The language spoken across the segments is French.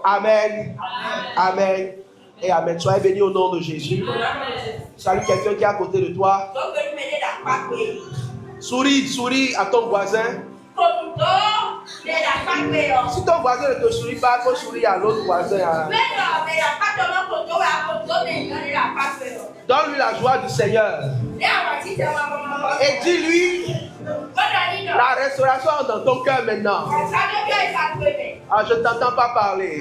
Amen. Amen. Et amen. Soyez bénis au nom de Jésus. Salut quelqu'un qui est à côté de toi. Souris à ton voisin. Si ton voisin ne te sourit pas, il faut sourire à l'autre voisin. Donne-lui la joie du Seigneur. Et dis-lui, la restauration est dans ton cœur maintenant. Ah, je ne t'entends pas parler.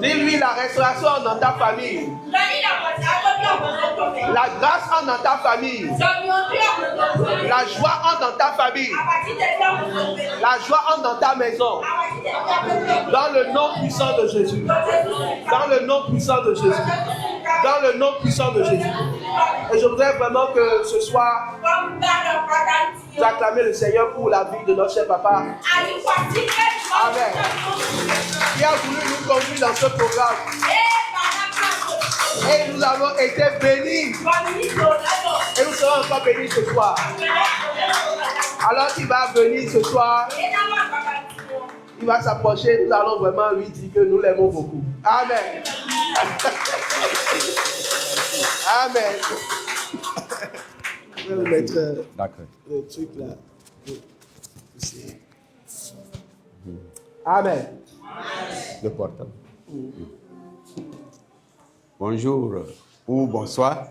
Dis-lui, la restauration est dans ta famille. La grâce entre dans ta famille. La joie entre dans ta famille. La joie entre dans ta maison. Dans le nom puissant de Jésus. Dans le nom puissant de Jésus. Dans le nom puissant de Jésus. Et je voudrais vraiment que ce soir, tu acclames le Seigneur pour la vie de notre cher papa. Amen. Qui a voulu nous conduire dans ce programme. Et nous avons été bénis. Et nous serons encore bénis ce soir. Alors il va venir ce soir. Il va s'approcher. Nous allons vraiment lui dire que nous l'aimons beaucoup. Amen. Amen. Je vais mettre le truc là. Amen. Le portable. Bonjour ou bonsoir,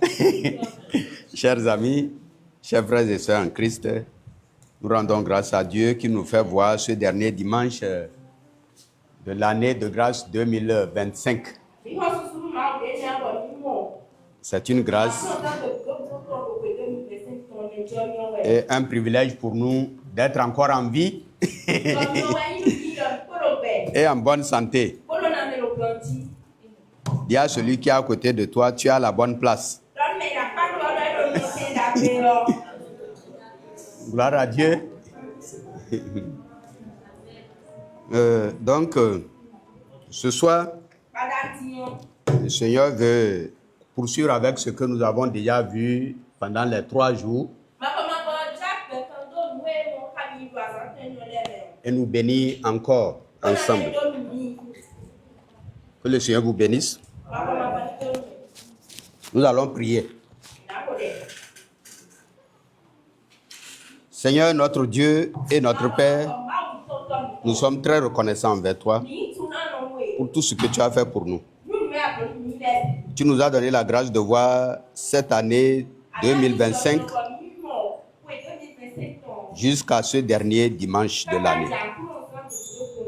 chers amis, chers frères et sœurs en Christ. Nous rendons grâce à Dieu qui nous fait voir ce dernier dimanche de l'année de grâce 2025. C'est une grâce et un privilège pour nous d'être encore en vie et en bonne santé. Dis à celui qui est à côté de toi, tu as la bonne place. Gloire à Dieu. Donc, ce soir, le Seigneur veut poursuivre avec ce que nous avons déjà vu pendant les 3 jours et nous bénir encore ensemble. Que le Seigneur vous bénisse. Nous allons prier. Seigneur, notre Dieu et notre Père, nous sommes très reconnaissants envers toi pour tout ce que tu as fait pour nous. Tu nous as donné la grâce de voir cette année 2025 jusqu'à ce dernier dimanche de l'année.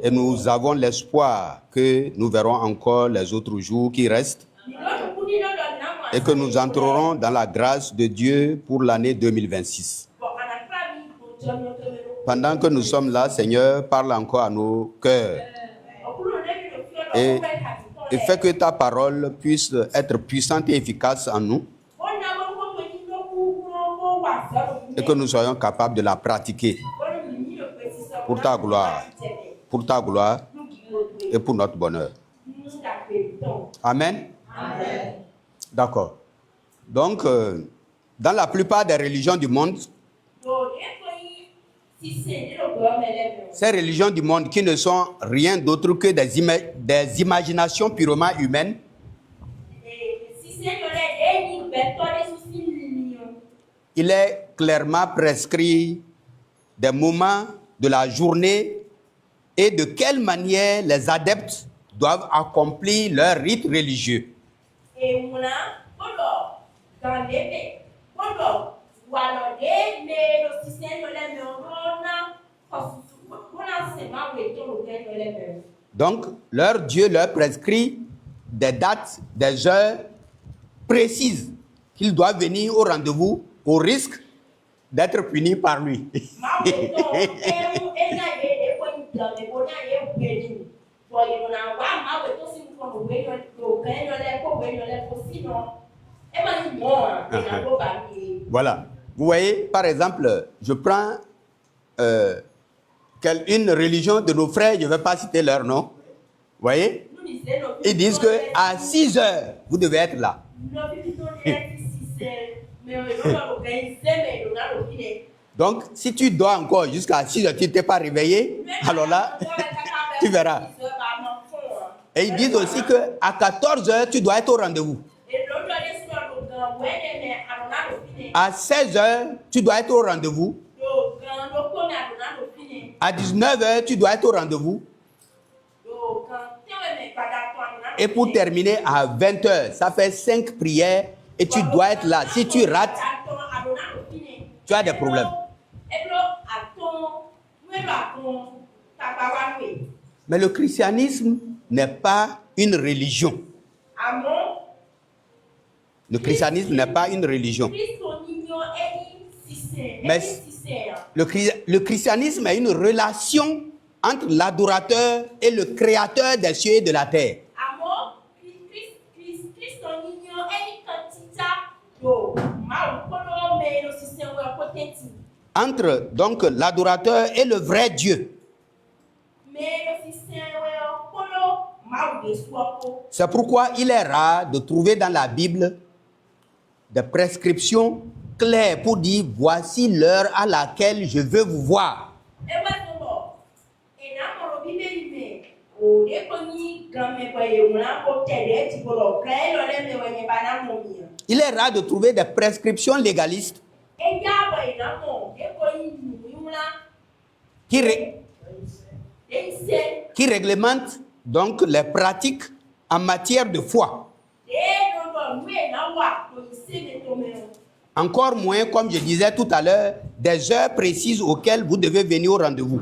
Et nous avons l'espoir que nous verrons encore les autres jours qui restent et que nous entrerons dans la grâce de Dieu pour l'année 2026. Pendant que nous sommes là, Seigneur, parle encore à nos cœurs et fais que ta parole puisse être puissante et efficace en nous et que nous soyons capables de la pratiquer pour ta gloire et pour notre bonheur. Amen. Amen. D'accord. Donc, dans la plupart des religions du monde, ces religions du monde qui ne sont rien d'autre que des imaginations purement humaines, il est clairement prescrit des moments de la journée et de quelle manière les adeptes doivent accomplir leur rite religieux. Donc, leur Dieu leur prescrit des dates, des heures précises qu'ils doivent venir au rendez-vous au risque d'être punis par lui. Voilà. Vous voyez, par exemple, je prends une religion de nos frères, je ne vais pas citer leur nom. Vous voyez? Ils disent qu'à 6 heures, vous devez être là. Donc, si tu dois encore jusqu'à 6 heures, tu ne t'es pas réveillé, alors là, tu verras. Et ils disent aussi qu'à 14h, tu dois être au rendez-vous. À 16h, tu dois être au rendez-vous. À 19h, tu dois être au rendez-vous. Et pour terminer à 20h, ça fait 5 prières et tu dois être là. Si tu rates, tu as des problèmes. Mais le christianisme n'est pas une religion. Le christianisme n'est pas une religion. Mais le christianisme est une relation entre l'adorateur et le créateur des cieux et de la terre. Entre donc l'adorateur et le vrai Dieu. C'est pourquoi il est rare de trouver dans la Bible des prescriptions claires pour dire voici l'heure à laquelle je veux vous voir. Il est rare de trouver des prescriptions légalistes qui réglementent donc les pratiques en matière de foi. Encore moins, comme je disais tout à l'heure, des heures précises auxquelles vous devez venir au rendez-vous.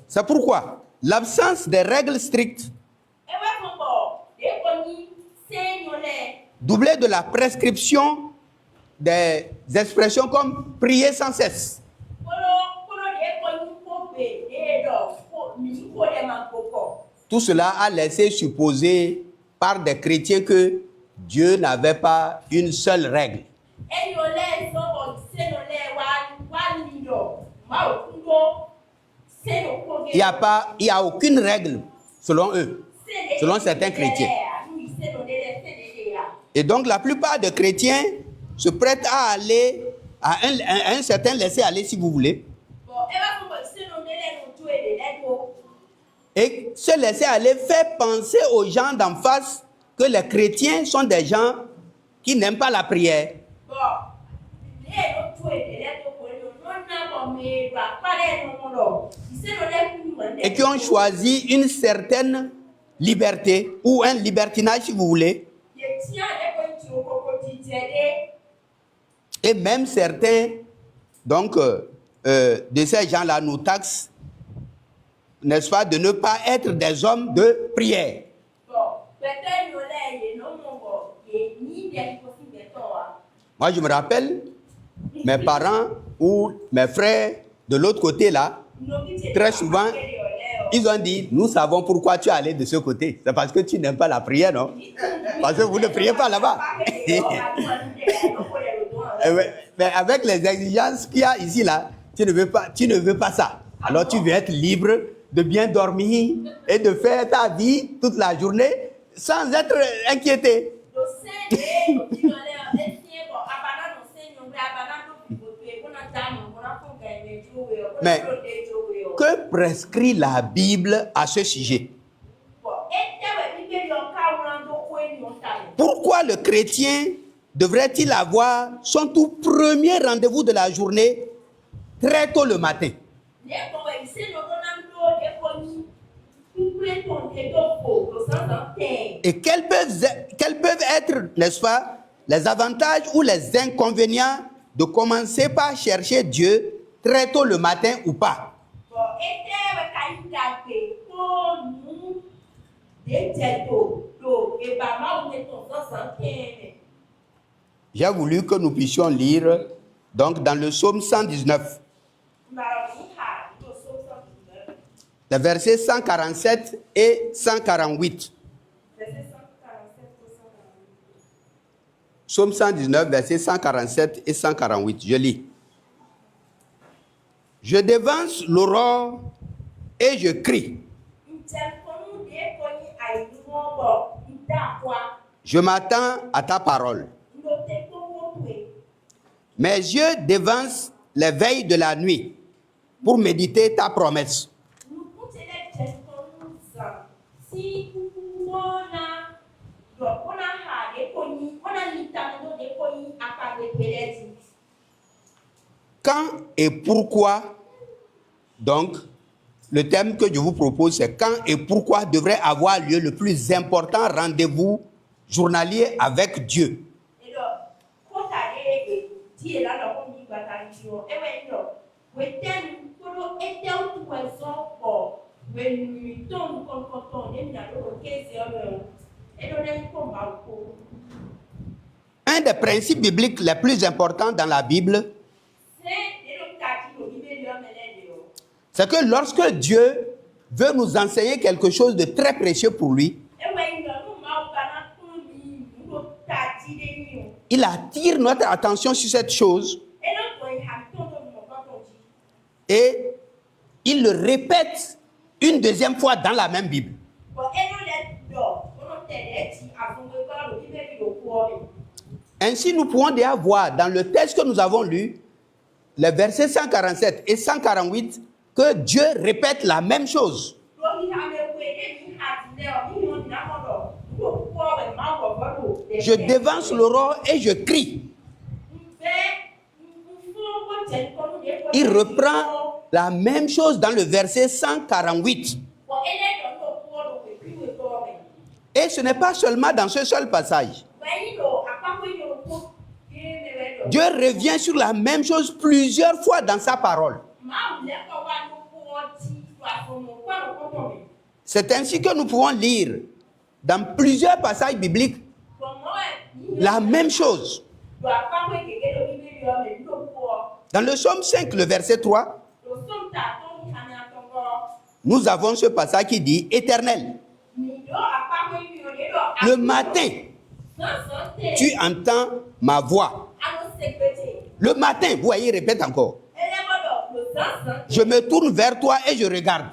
C'est pourquoi l'absence des règles strictes, doublée de la prescription des expressions comme prier sans cesse, tout cela a laissé supposer par des chrétiens que Dieu n'avait pas une seule règle. Il n'y a aucune règle selon eux, selon certains chrétiens. Et donc la plupart des chrétiens se prêtent à aller à un certain laisser-aller, si vous voulez. Et ce laisser-aller fait penser aux gens d'en face que les chrétiens sont des gens qui n'aiment pas la prière. Et qui ont choisi une certaine liberté ou un libertinage, si vous voulez. Et même certains, donc, de ces gens-là nous taxent, n'est-ce pas, de ne pas être des hommes de prière. Moi, je me rappelle, mes parents ou mes frères de l'autre côté là, très souvent, ils ont dit, nous savons pourquoi tu es allé de ce côté. C'est parce que tu n'aimes pas la prière, non? Parce que vous ne priez pas là-bas. Mais avec les exigences qu'il y a ici là, tu ne veux pas ça. Alors tu veux être libre de bien dormir et de faire ta vie toute la journée sans être inquiété. Mais que prescrit la Bible à ce sujet? Pourquoi le chrétien devrait-il avoir son tout premier rendez-vous de la journée très tôt le matin? Et quels peuvent être, n'est-ce pas, les avantages ou les inconvénients de commencer par chercher Dieu très tôt le matin ou pas? J'ai voulu que nous puissions lire donc dans le psaume 119, les versets 147 et 148. Psaume 119, versets 147 et 148. Je lis. Je devance l'aurore et je crie. Je m'attends à ta parole. Mes yeux devancent les veilles de la nuit pour méditer ta promesse. Quand et pourquoi, donc, le thème que je vous propose, c'est quand et pourquoi devrait avoir lieu le plus important rendez-vous journalier avec Dieu. Un des principes bibliques les plus importants dans la Bible, c'est que lorsque Dieu veut nous enseigner quelque chose de très précieux pour lui, il attire notre attention sur cette chose et il le répète une deuxième fois dans la même Bible. Ainsi, nous pouvons déjà voir dans le texte que nous avons lu, les versets 147 et 148, que Dieu répète la même chose. Je dévance l'aurore et je crie. Il reprend la même chose dans le verset 148. Et ce n'est pas seulement dans ce seul passage. Dieu revient sur la même chose plusieurs fois dans sa parole. C'est ainsi que nous pouvons lire dans plusieurs passages bibliques la même chose. Dans le psaume 5, le verset 3, nous avons ce passage qui dit « Éternel, le matin, tu entends ma voix. » Le matin, vous voyez, il répète encore. Je me tourne vers toi et je regarde.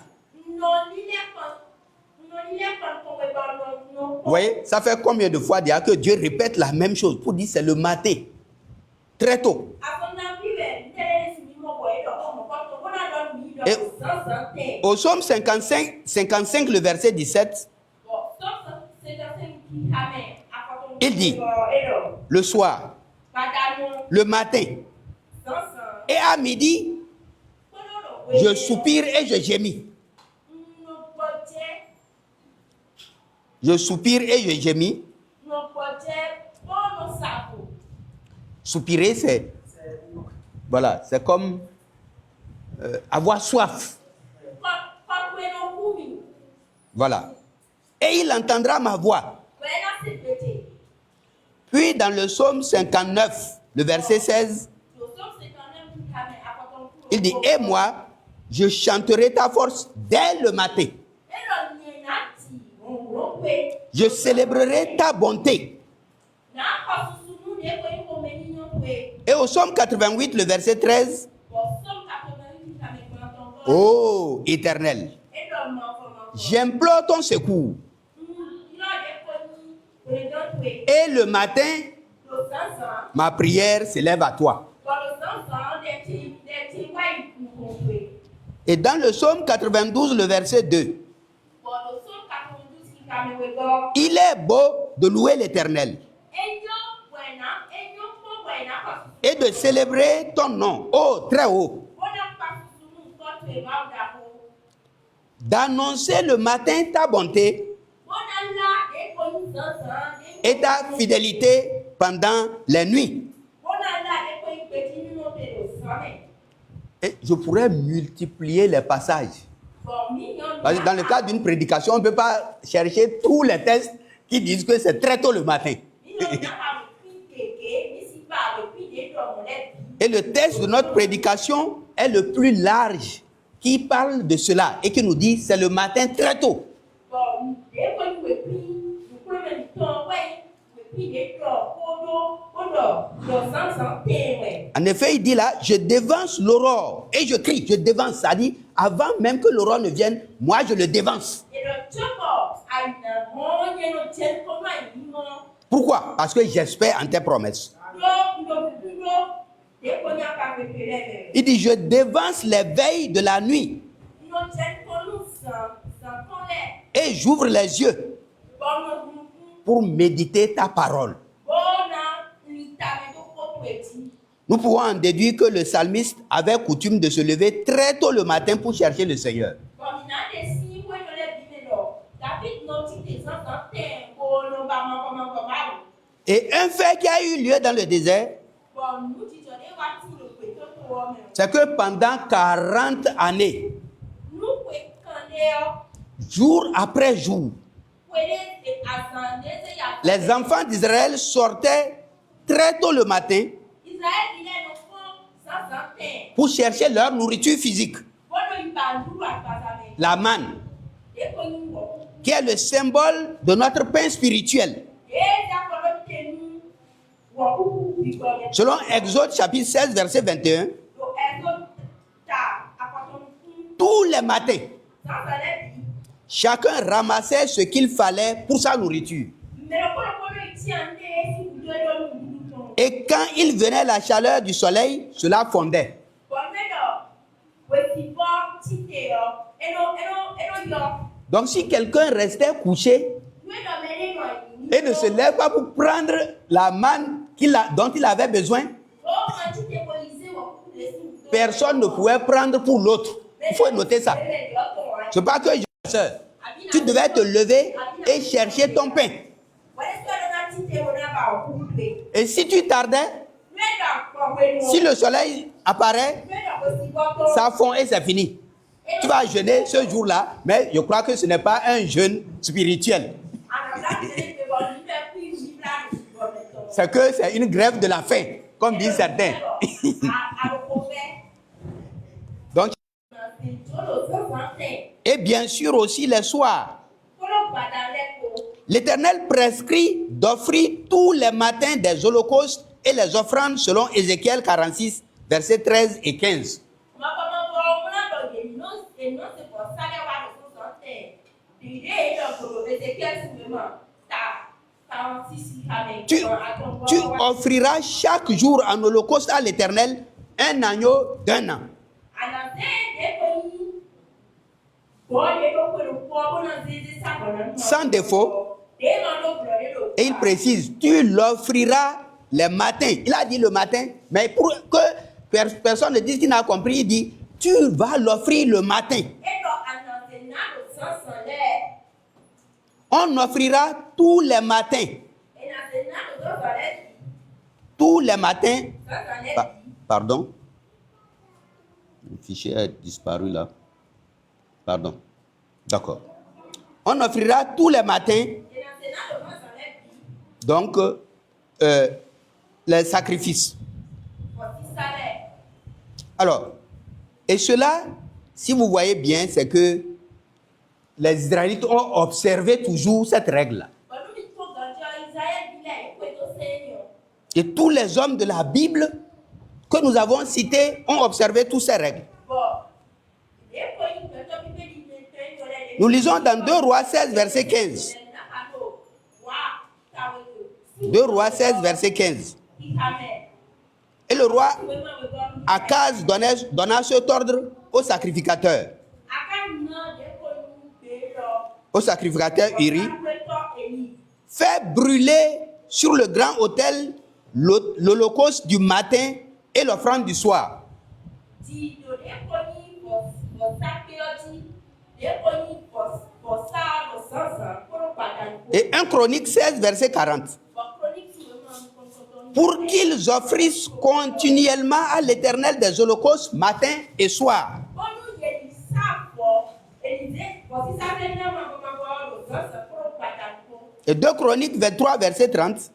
Vous voyez, ça fait combien de fois déjà que Dieu répète la même chose pour dire c'est le matin, très tôt. Et au psaume 55, le verset 17, il dit, le soir, le matin, et à midi, je soupire et je gémis. Je soupire et je gémis. Soupirer, c'est... Voilà, c'est comme avoir soif. Voilà. Et il entendra ma voix. Puis dans le psaume 59, le verset 16, il dit, et moi, je chanterai ta force dès le matin. Je célébrerai ta bonté. Et au psaume 88, le verset 13, ô Éternel, j'implore ton secours. Et le matin, ma prière s'élève à toi. Et dans le psaume 92, le verset 2, il est beau de louer l'Éternel et de célébrer ton nom, oh très haut, d'annoncer le matin ta bonté et ta fidélité pendant les nuits. Et je pourrais multiplier les passages. Parce que dans le cadre d'une prédication, on ne peut pas chercher tous les textes qui disent que c'est très tôt le matin. Et le texte de notre prédication est le plus large qui parle de cela et qui nous dit c'est le matin très tôt. En effet, il dit là, je dévance l'aurore et je crie, je dévance, ça dit, avant même que l'aurore ne vienne, moi je le dévance. Pourquoi? Parce que j'espère en tes promesses. Il dit, je dévance les veilles de la nuit et j'ouvre les yeux pour méditer ta parole. Nous pouvons en déduire que le psalmiste avait coutume de se lever très tôt le matin pour chercher le Seigneur. Et un fait qui a eu lieu dans le désert, c'est que pendant 40 années, jour après jour, les enfants d'Israël sortaient très tôt le matin pour chercher leur nourriture physique. La manne, qui est le symbole de notre pain spirituel. Selon Exode chapitre 16, verset 21, tous les matins, chacun ramassait ce qu'il fallait pour sa nourriture. Et quand il venait la chaleur du soleil, cela fondait. Donc si quelqu'un restait couché et ne se lève pas pour prendre la manne dont il avait besoin, personne ne pouvait prendre pour l'autre. Il faut noter ça. C'est pas que soeur, tu devais te lever et chercher ton pain. Et si tu tardais, si le soleil apparaît, ça fond et c'est fini. Tu vas jeûner ce jour-là, mais je crois que ce n'est pas un jeûne spirituel. C'est que c'est une grève de la faim, comme disent certains. Donc, et bien sûr aussi les soirs. L'Éternel prescrit d'offrir tous les matins des holocaustes et les offrandes selon Ézéchiel 46, versets 13 et 15. Tu offriras chaque jour en holocauste à l'Éternel un agneau d'1 an. Sans défaut. Et il précise, tu l'offriras le matin. Il a dit le matin, mais pour que personne ne dise qu'il n'a compris, il dit, tu vas l'offrir le matin. On offrira tous les matins. Tous les matins. Pardon. Le fichier a disparu là. Pardon. D'accord. On offrira tous les matins. Donc, les sacrifices. Alors, et cela, si vous voyez bien, c'est que les Israélites ont observé toujours cette règle-là. Et tous les hommes de la Bible que nous avons cités ont observé toutes ces règles. Nous lisons dans 2 Rois 16, verset 15. 2 Rois 16, verset 15. Et le roi Akaz donna cet ordre au sacrificateur. Au sacrificateur Uri. Fais brûler sur le grand autel l'holocauste du matin et l'offrande du soir. Et 1 Chronique 16, verset 40. Pour qu'ils offrissent continuellement à l'Éternel des holocaustes matin et soir. Et 2 Chroniques 23, verset 30.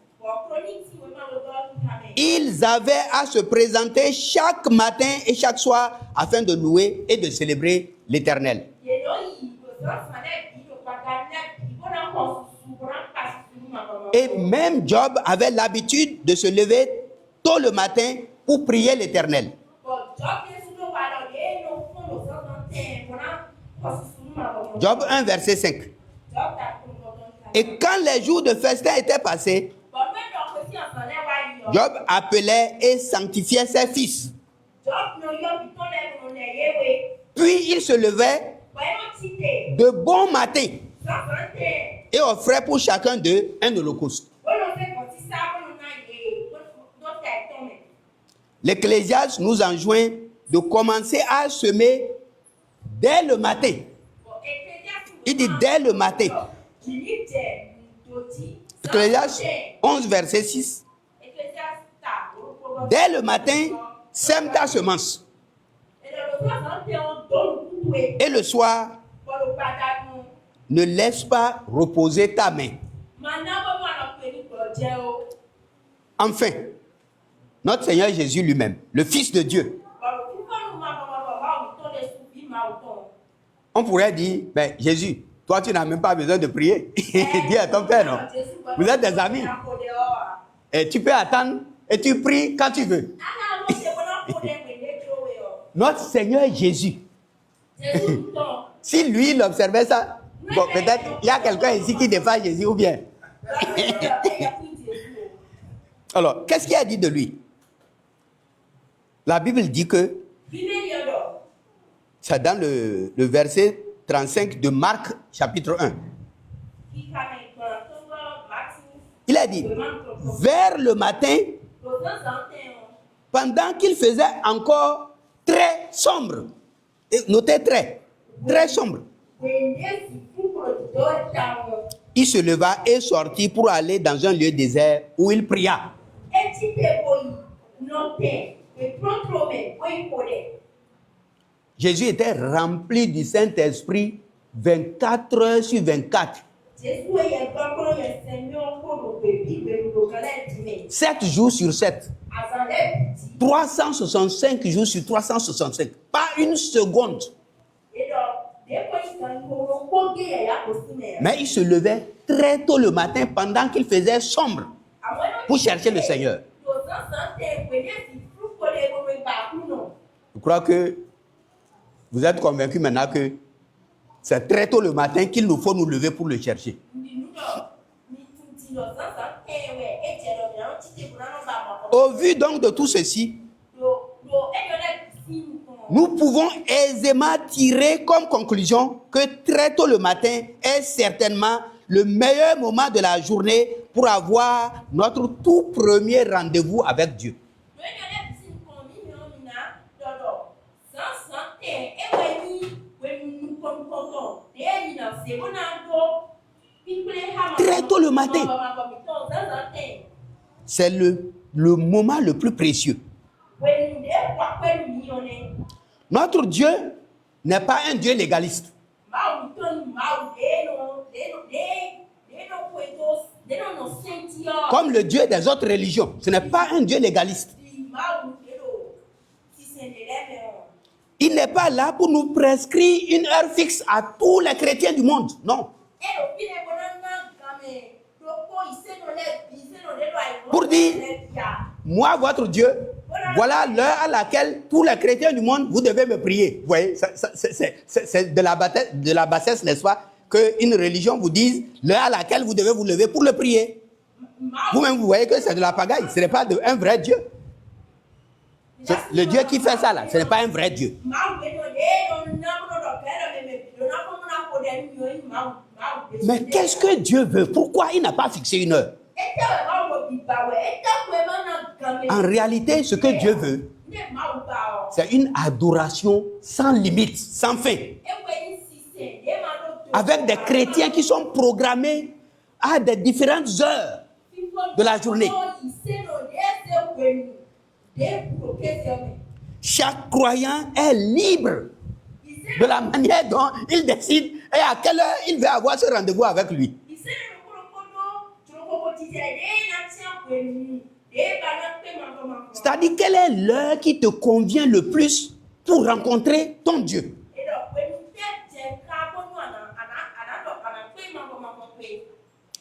Ils avaient à se présenter chaque matin et chaque soir afin de louer et de célébrer l'Éternel. Et même Job avait l'habitude de se lever tôt le matin pour prier l'Éternel. Job 1, verset 5. Et quand les jours de festin étaient passés, Job appelait et sanctifiait ses fils. Puis il se levait de bon matin et offrait pour chacun d'eux un holocauste. L'Ecclésiaste nous enjoint de commencer à semer dès le matin. Il dit dès le matin. Ecclésiaste 11, verset 6. Dès le matin, sème ta semence. Et le soir, ne laisse pas reposer ta main. Enfin, notre Seigneur Jésus lui-même, le Fils de Dieu. On pourrait dire, ben Jésus, toi tu n'as même pas besoin de prier. Dis à ton Père, non? Vous êtes des amis. Et tu peux attendre et tu pries quand tu veux. Notre Seigneur Jésus. Si lui, il observait ça, bon, peut-être il y a quelqu'un ici qui défend Jésus ou bien. Alors, qu'est-ce qu'il a dit de lui? La Bible dit que c'est dans le verset 35 de Marc, chapitre 1. Il a dit, vers le matin, pendant qu'il faisait encore très sombre, et notez très sombre, il se leva et sortit pour aller dans un lieu désert où il pria. Jésus était rempli du Saint-Esprit 24 heures sur 24. 7 jours sur 7. 365 jours sur 365. Pas une seconde. Mais il se levait très tôt le matin pendant qu'il faisait sombre pour chercher le Seigneur. Je crois que vous êtes convaincus maintenant que c'est très tôt le matin qu'il nous faut nous lever pour le chercher. Au vu donc de tout ceci, nous pouvons aisément tirer comme conclusion que très tôt le matin est certainement le meilleur moment de la journée pour avoir notre tout premier rendez-vous avec Dieu. Très tôt le matin, c'est le moment le plus précieux. Notre Dieu n'est pas un Dieu légaliste. Comme le Dieu des autres religions, ce n'est pas un Dieu légaliste. Il n'est pas là pour nous prescrire une heure fixe à tous les chrétiens du monde. Non. Pour dire, moi, votre Dieu, voilà l'heure à laquelle tous les chrétiens du monde, vous devez me prier. Vous voyez, c'est de la bassesse, n'est-ce pas, qu'une religion vous dise l'heure à laquelle vous devez vous lever pour le prier. Vous-même, vous voyez que c'est de la pagaille. Ce n'est pas un vrai Dieu. Le Dieu qui fait ça, là, ce n'est pas un vrai Dieu. Mais qu'est-ce que Dieu veut? Pourquoi il n'a pas fixé une heure? En réalité, ce que Dieu veut, c'est une adoration sans limite, sans fin. Avec des chrétiens qui sont programmés à des différentes heures de la journée. Chaque croyant est libre de la manière dont il décide et à quelle heure il veut avoir ce rendez-vous avec lui. C'est-à-dire, quelle est l'heure qui te convient le plus pour rencontrer ton Dieu?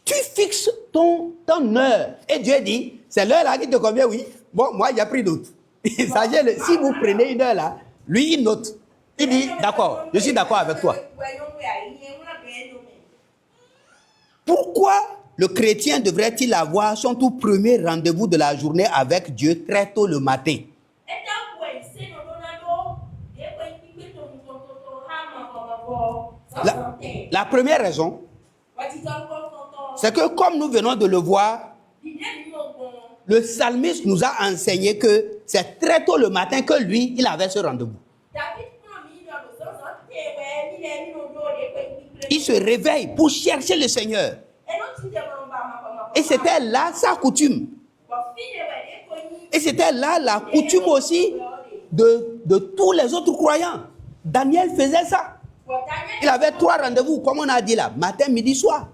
Tu fixes ton heure. Et Dieu dit, c'est l'heure là qui te convient, oui. Bon, moi, j'ai pris d'autres. Si vous prenez une heure là, lui, il note. Il dit, d'accord, je suis d'accord avec toi. Pourquoi le chrétien devrait-il avoir son tout premier rendez-vous de la journée avec Dieu très tôt le matin? La première raison, c'est que comme nous venons de le voir, le psalmiste nous a enseigné que c'est très tôt le matin que lui, il avait ce rendez-vous. Il se réveille pour chercher le Seigneur. Et c'était là sa coutume. Et c'était là la coutume aussi de tous les autres croyants. Daniel faisait ça. Il avait 3 rendez-vous, comme on a dit là, matin, midi, soir.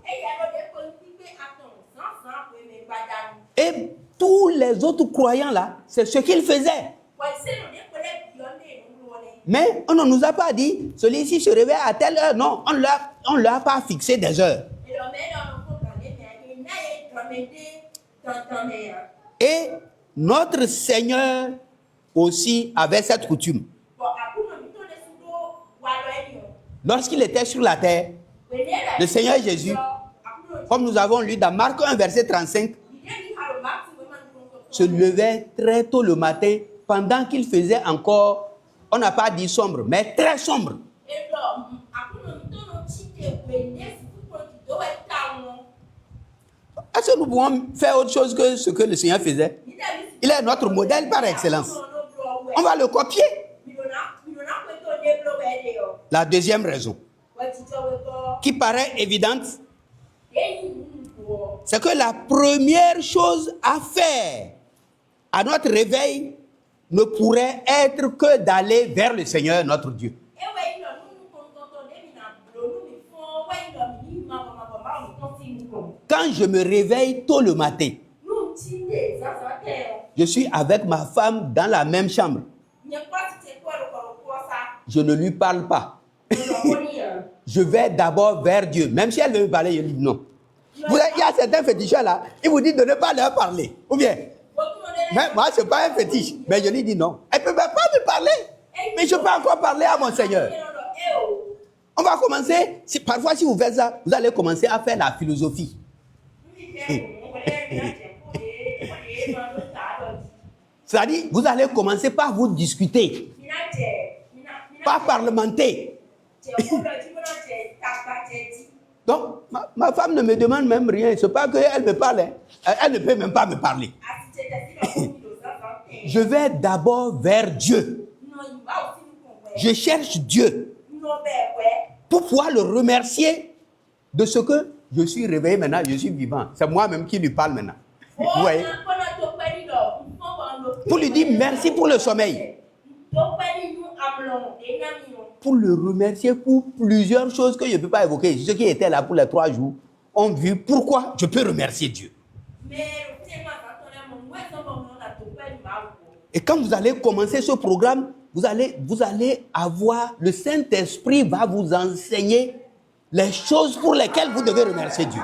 Et tous les autres croyants là, c'est ce qu'ils faisaient. Mais on ne nous a pas dit, celui-ci se réveille à telle heure. Non, on ne leur a pas fixé des heures. Et notre Seigneur aussi avait cette coutume. Lorsqu'il était sur la terre, le Seigneur Jésus, comme nous avons lu dans Marc 1, verset 35, se levait très tôt le matin pendant qu'il faisait encore, on n'a pas dit sombre, mais très sombre. Est-ce que nous pouvons faire autre chose que ce que le Seigneur faisait? Il est notre modèle par excellence. On va le copier. La deuxième raison, qui paraît évidente, c'est que la première chose à faire à notre réveil ne pourrait être que d'aller vers le Seigneur, notre Dieu. Quand je me réveille tôt le matin, je suis avec ma femme dans la même chambre. Je ne lui parle pas. Je vais d'abord vers Dieu. Même si elle veut me parler, je lui dis non. Il y a certains féticheurs là, ils vous disent de ne pas leur parler. Ou bien, mais moi, ce n'est pas un fétiche. Mais je lui dis non. Elle ne peut même pas me parler. Mais je peux encore parler à mon Seigneur. On va commencer. Parfois, si vous faites ça, vous allez commencer à faire la philosophie. C'est-à-dire, vous allez commencer par vous discuter. Pas parlementer. Donc, ma femme ne me demande même rien. Ce n'est pas qu'elle me parle. Elle ne peut même pas me parler. Je vais d'abord vers Dieu. Je cherche Dieu pour pouvoir le remercier de ce que je suis réveillé maintenant, je suis vivant. C'est moi-même qui lui parle maintenant. Vous voyez? Pour lui dire merci pour le sommeil. Pour le remercier pour plusieurs choses que je ne peux pas évoquer. Ceux qui étaient là pour les 3 jours ont vu pourquoi je peux remercier Dieu. Et quand vous allez commencer ce programme, vous allez avoir, le Saint-Esprit va vous enseigner les choses pour lesquelles vous devez remercier Dieu.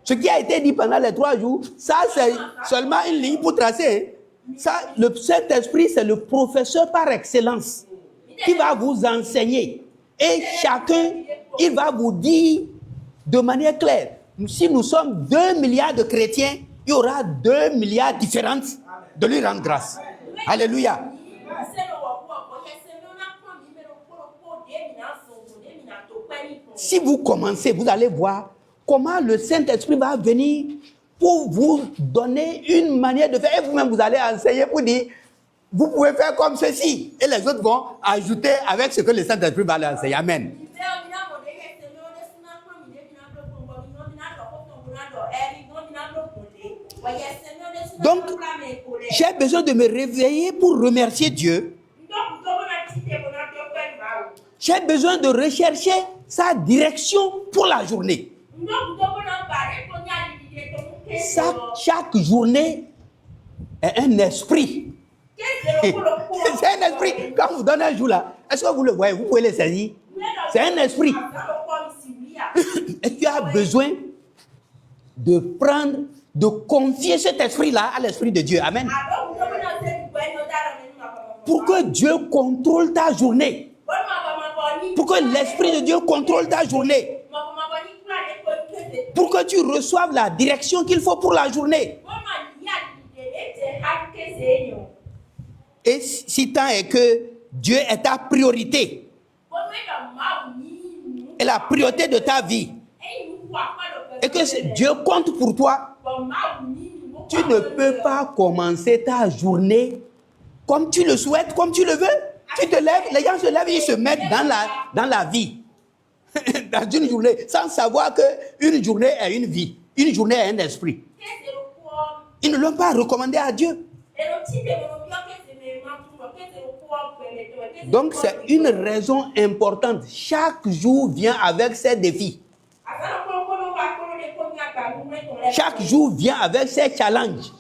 Ce qui a été dit pendant les 3 jours, ça c'est seulement une ligne pour tracer. Ça, le Saint-Esprit, c'est le professeur par excellence qui va vous enseigner. Et chacun, il va vous dire de manière claire. Si nous sommes 2 milliards de chrétiens, il y aura 2 milliards différentes de lui rendre grâce. Alléluia. Si vous commencez, vous allez voir comment le Saint-Esprit va venir pour vous donner une manière de faire. Et vous-même, vous allez enseigner pour dire, vous pouvez faire comme ceci. Et les autres vont ajouter avec ce que le Saint-Esprit va leur enseigner. Amen. Donc, j'ai besoin de me réveiller pour remercier Dieu. J'ai besoin de rechercher sa direction pour la journée. Chaque journée est un esprit. C'est un esprit. Quand vous donnez un jour là, est-ce que vous le voyez? Vous pouvez le saisir. C'est un esprit. Et tu as besoin de prendre, de confier cet esprit-là à l'esprit de Dieu. Amen. Pour que Dieu contrôle ta journée. Pour que l'Esprit de Dieu contrôle ta journée. Pour que tu reçoives la direction qu'il faut pour la journée. Et si tant est que Dieu est ta priorité, et la priorité de ta vie, et que Dieu compte pour toi, tu ne peux pas commencer ta journée comme tu le souhaites, comme tu le veux. Tu te lèves, les gens se lèvent, ils se mettent dans la vie, dans une journée, sans savoir qu'une journée est une vie, une journée est un esprit. Ils ne l'ont pas recommandé à Dieu. Donc c'est une raison importante. Chaque jour vient avec ses défis. Chaque jour vient avec ses challenges.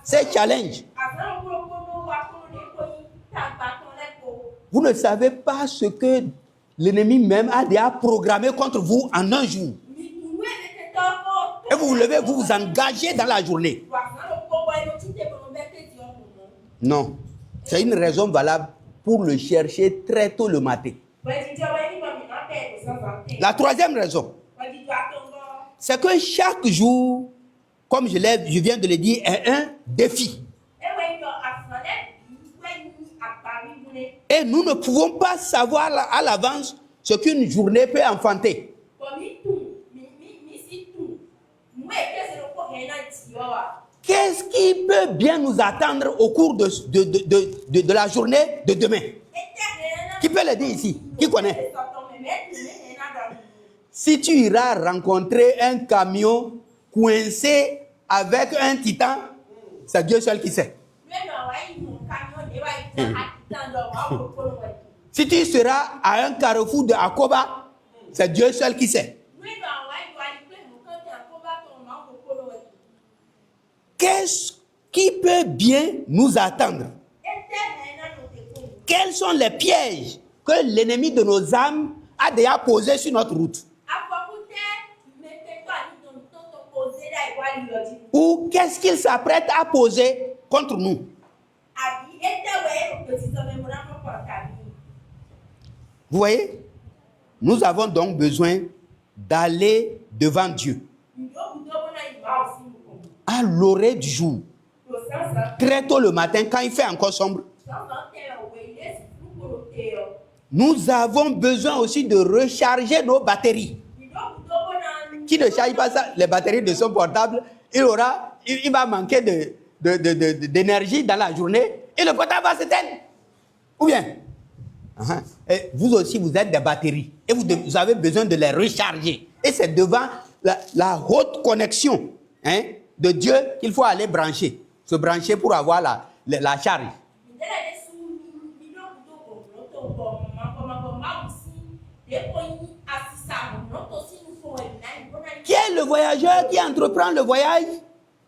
Ses challenges. Vous ne savez pas ce que l'ennemi même a déjà programmé contre vous en un jour. Et vous vous levez, vous vous engagez dans la journée. Non. C'est une raison valable pour le chercher très tôt le matin. La troisième raison, c'est que chaque jour, comme je viens de le dire, est un défi. Et nous ne pouvons pas savoir à l'avance ce qu'une journée peut enfanter. Qu'est-ce qui peut bien nous attendre au cours de la journée de demain? Qui peut le dire ici? Qui connaît? Si tu iras rencontrer un camion coincé avec un titan, c'est Dieu seul qui sait. Si tu seras à un carrefour de Akoba, c'est Dieu seul qui sait. Qu'est-ce qui peut bien nous attendre? Quels sont les pièges que l'ennemi de nos âmes a déjà posés sur notre route? Ou qu'est-ce qu'il s'apprête à poser contre nous? Vous voyez? Nous avons donc besoin d'aller devant Dieu à l'orée du jour, très tôt le matin, quand il fait encore sombre. Nous avons besoin aussi de recharger nos batteries. Qui ne charge pas ça, les batteries de son portable, il va manquer d'énergie dans la journée et le portable va s'éteindre. Ou bien, et vous aussi, vous êtes des batteries et vous avez besoin de les recharger. Et c'est devant la haute connexion de Dieu qu'il faut aller brancher, se brancher pour avoir la charge. Qui est le voyageur qui entreprend le voyage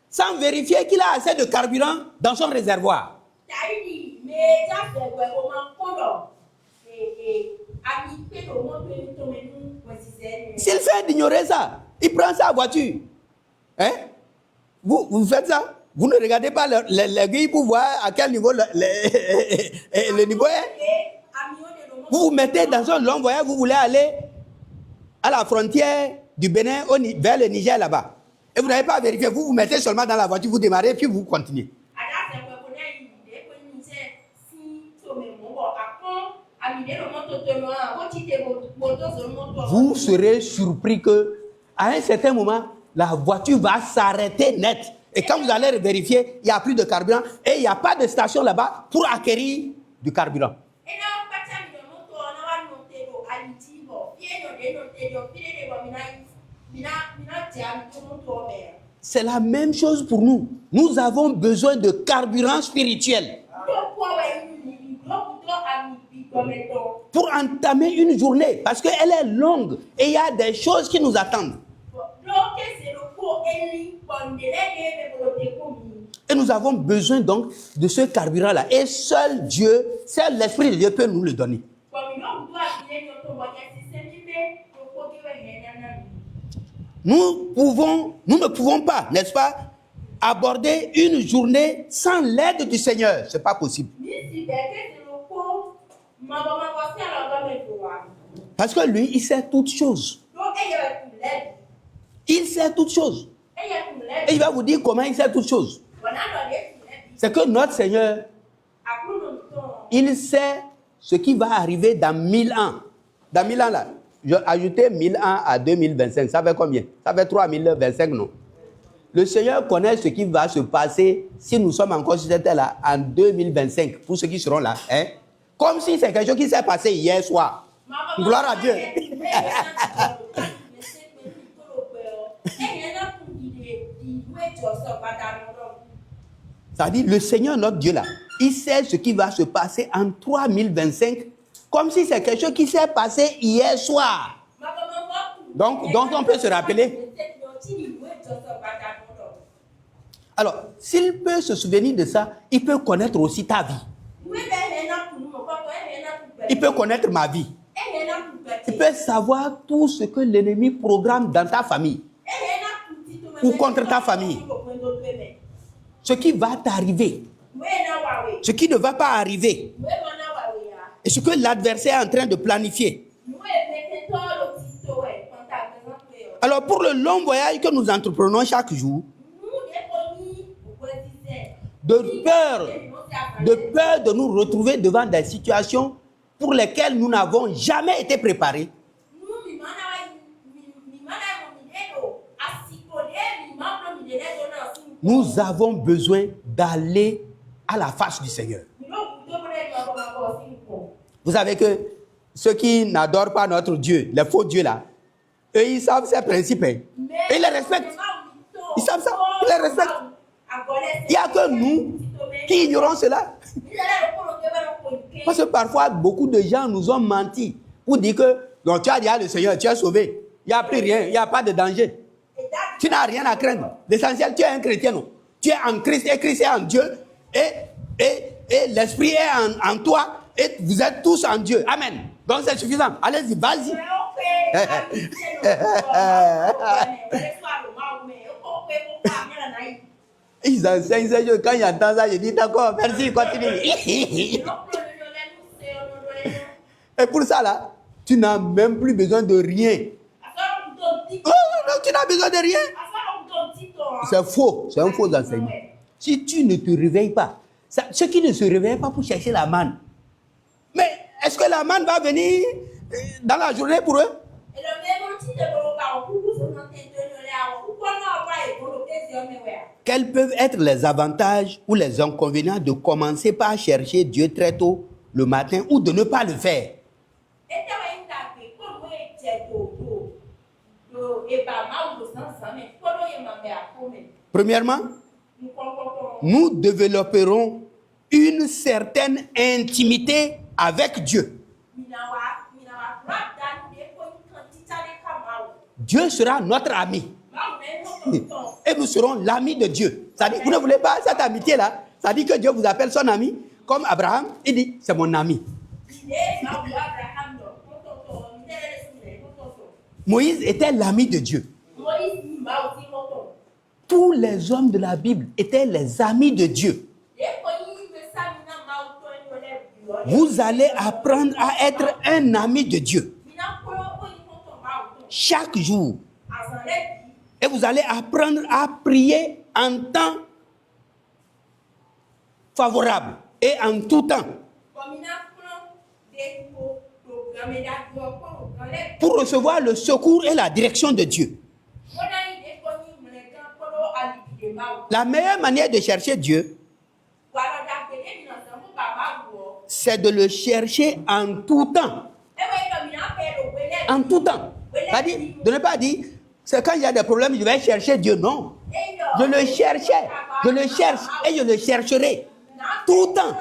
sans vérifier qu'il a assez de carburant dans son réservoir? S'il fait d'ignorer ça, il prend sa voiture. Vous faites ça? Vous ne regardez pas l'aiguille pour voir à quel niveau le niveau est? Vous vous mettez dans un long voyage, vous voulez aller à la frontière du Bénin vers le Niger là-bas. Et vous n'avez pas vérifié, vous vous mettez seulement dans la voiture, vous démarrez, puis vous continuez. Vous serez surpris qu'à un certain moment, la voiture va s'arrêter net. Et quand vous allez vérifier, il n'y a plus de carburant et il n'y a pas de station là-bas pour acquérir du carburant. C'est la même chose pour nous. Nous avons besoin de carburant spirituel pour entamer une journée, parce qu'elle est longue et il y a des choses qui nous attendent. Et nous avons besoin donc de ce carburant-là. Et seul Dieu, seul l'Esprit de Dieu peut nous le donner. Nous ne pouvons pas, n'est-ce pas, aborder une journée sans l'aide du Seigneur. Ce n'est pas possible. Parce que lui, il sait toutes choses. Il sait toutes choses. Et il va vous dire comment il sait toutes choses. C'est que notre Seigneur, il sait ce qui va arriver dans 1000 ans. Dans 1000 ans, là, je ajoutais 1000 ans à 2025. Ça fait combien? Ça fait 3025, non? Le Seigneur connaît ce qui va se passer si nous sommes encore sur cette terre-là en 2025, pour ceux qui seront là. Hein? Comme si c'est quelque chose qui s'est passé hier soir. Gloire à Dieu. Ça dit, le Seigneur, notre Dieu là, il sait ce qui va se passer en 3025, comme si c'est quelque chose qui s'est passé hier soir. Donc on peut se rappeler. Alors, s'il peut se souvenir de ça, il peut connaître aussi ta vie. Il peut connaître ma vie. Il peut savoir tout ce que l'ennemi programme dans ta famille ou contre ta famille. Ce qui va t'arriver, ce qui ne va pas arriver, et ce que l'adversaire est en train de planifier. Alors, pour le long voyage que nous entreprenons chaque jour, de peur de nous retrouver devant des situations pour lesquelles nous n'avons jamais été préparés, nous avons besoin d'aller à la face du Seigneur. Vous savez que ceux qui n'adorent pas notre Dieu, les faux dieux là, eux ils savent ces principes. Et ils les respectent. Ils savent ça. Ils les respectent. Il n'y a que nous qui ignorons cela. Parce que parfois, beaucoup de gens nous ont menti pour dire que donc, tu as dit à le Seigneur, tu es sauvé. Il n'y a plus rien, il n'y a pas de danger. Tu n'as rien à craindre. L'essentiel, tu es un chrétien, non? Tu es en Christ et Christ est en Dieu. Et l'Esprit est en toi. Et vous êtes tous en Dieu. Amen. Donc c'est suffisant. Allez-y, vas-y. Ils enseignent ces choses. Quand ils entendent ça, je dis d'accord, merci, continue. Et pour ça, là, tu n'as même plus besoin de rien. Oh, non, tu n'as besoin de rien. C'est faux. C'est un faux enseignement. Si tu ne te réveilles pas, ceux qui ne se réveillent pas pour chercher la manne, mais est-ce que la manne va venir dans la journée pour eux? Quels peuvent être les avantages ou les inconvénients de commencer par chercher Dieu très tôt le matin ou de ne pas le faire? Premièrement, nous développerons une certaine intimité avec Dieu. Dieu sera notre ami. Et nous serons l'ami de Dieu. Ça dit, vous ne voulez pas cette amitié-là? Ça dit que Dieu vous appelle son ami. Comme Abraham, il dit, c'est mon ami. Moïse était l'ami de Dieu. Tous les hommes de la Bible étaient les amis de Dieu. Vous allez apprendre à être un ami de Dieu. Chaque jour. Et vous allez apprendre à prier en temps favorable et en tout temps. Pour recevoir le secours et la direction de Dieu. La meilleure manière de chercher Dieu, c'est de le chercher en tout temps. En tout temps. C'est-à-dire, de ne pas dire, c'est quand il y a des problèmes, je vais chercher Dieu. Non. Je le cherchais. Je le cherche et je le chercherai. Tout le temps.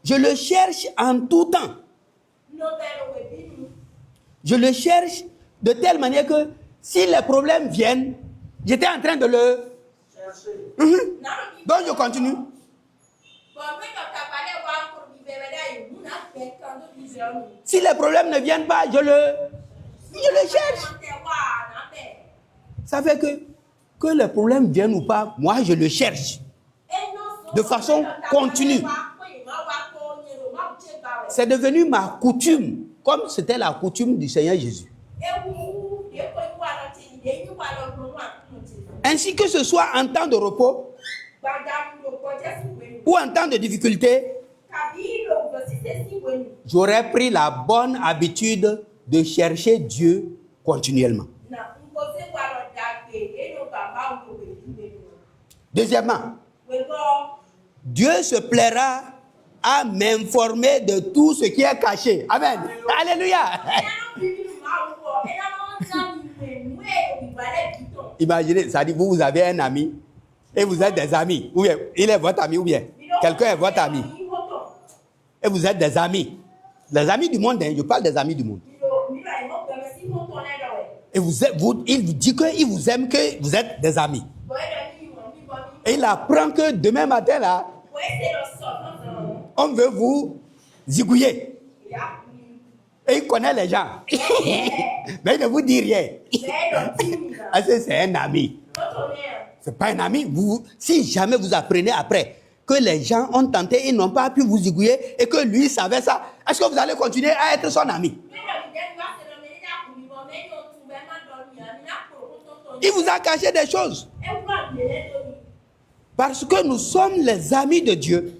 Je le cherche en tout temps. Je le cherche de telle manière que si les problèmes viennent, j'étais en train de le chercher. Donc je continue. Si les problèmes ne viennent pas, je le cherche. Ça fait que les problèmes viennent ou pas, moi je le cherche. De façon continue. C'est devenu ma coutume comme c'était la coutume du Seigneur Jésus. Ainsi que ce soit en temps de repos ou en temps de difficulté, j'aurais pris la bonne habitude de chercher Dieu continuellement. Deuxièmement, Dieu se plaira à m'informer de tout ce qui est caché. Amen. Alléluia. Imaginez, ça dit, vous avez un ami et vous êtes des amis. Ou bien, il est votre ami ou bien quelqu'un est votre ami. Et vous êtes des amis. Les amis du monde, hein, je parle des amis du monde. Et il vous dit qu'il vous aime, que vous êtes des amis. Et il apprend que demain matin, là, on veut vous zigouiller. Et il connaît les gens. Mais il ne vous dit rien. C'est un ami. C'est pas un ami. Si jamais vous apprenez après que les gens ont tenté, ils n'ont pas pu vous zigouiller et que lui savait ça, est-ce que vous allez continuer à être son ami? Il vous a caché des choses. Parce que nous sommes les amis de Dieu.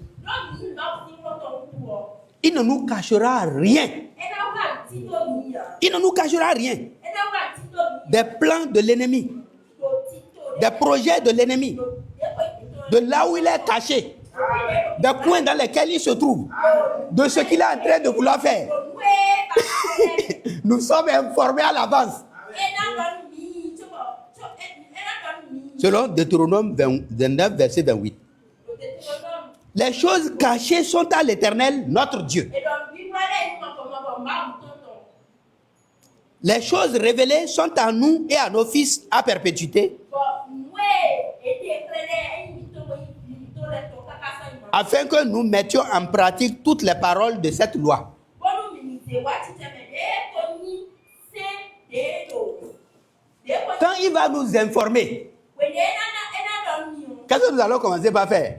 Il ne nous cachera rien. Il ne nous cachera rien. Des plans de l'ennemi. Des projets de l'ennemi. De là où il est caché. Des coins dans lesquels il se trouve. De ce qu'il est en train de vouloir faire. Nous sommes informés à l'avance. Selon Deutéronome 29, verset 28. Les choses cachées sont à l'Éternel, notre Dieu. Les choses révélées sont à nous et à nos fils à perpétuité, afin que nous mettions en pratique toutes les paroles de cette loi. Quand il va nous informer, qu'est-ce que nous allons commencer par faire?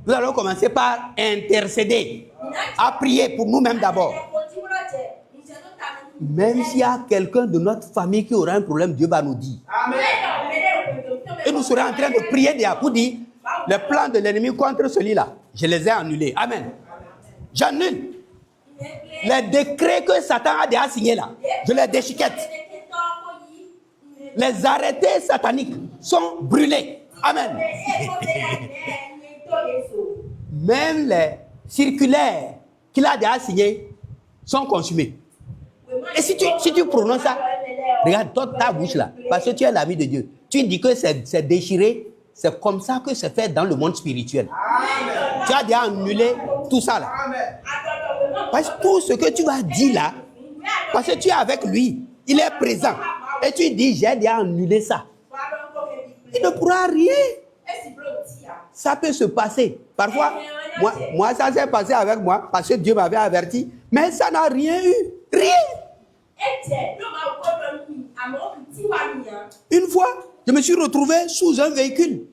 Nous allons commencer par intercéder, à prier pour nous-mêmes d'abord. Même s'il y a quelqu'un de notre famille qui aura un problème, Dieu va nous dire. Et nous serons en train de prier pour dire, les plans de l'ennemi contre celui-là, je les ai annulés. Amen. J'annule. Les décrets que Satan a déjà signés là, je les déchiquette. Les arrêtés sataniques sont brûlés. Amen. Même les circulaires qu'il a déjà signés sont consumés. Et si tu prononces ça, regarde ta bouche là, parce que tu es l'ami de Dieu. Tu dis que c'est déchiré, c'est comme ça que c'est fait dans le monde spirituel. Amen. Tu as déjà annulé tout ça là. Amen. Parce que tout ce que tu vas dire là, parce que tu es avec lui, il est présent. Et tu dis, j'ai déjà annulé ça. Il ne pourra rien. Ça peut se passer. Parfois, moi ça s'est passé avec moi parce que Dieu m'avait averti. Mais ça n'a rien eu. Rien. Une fois, je me suis retrouvé sous un véhicule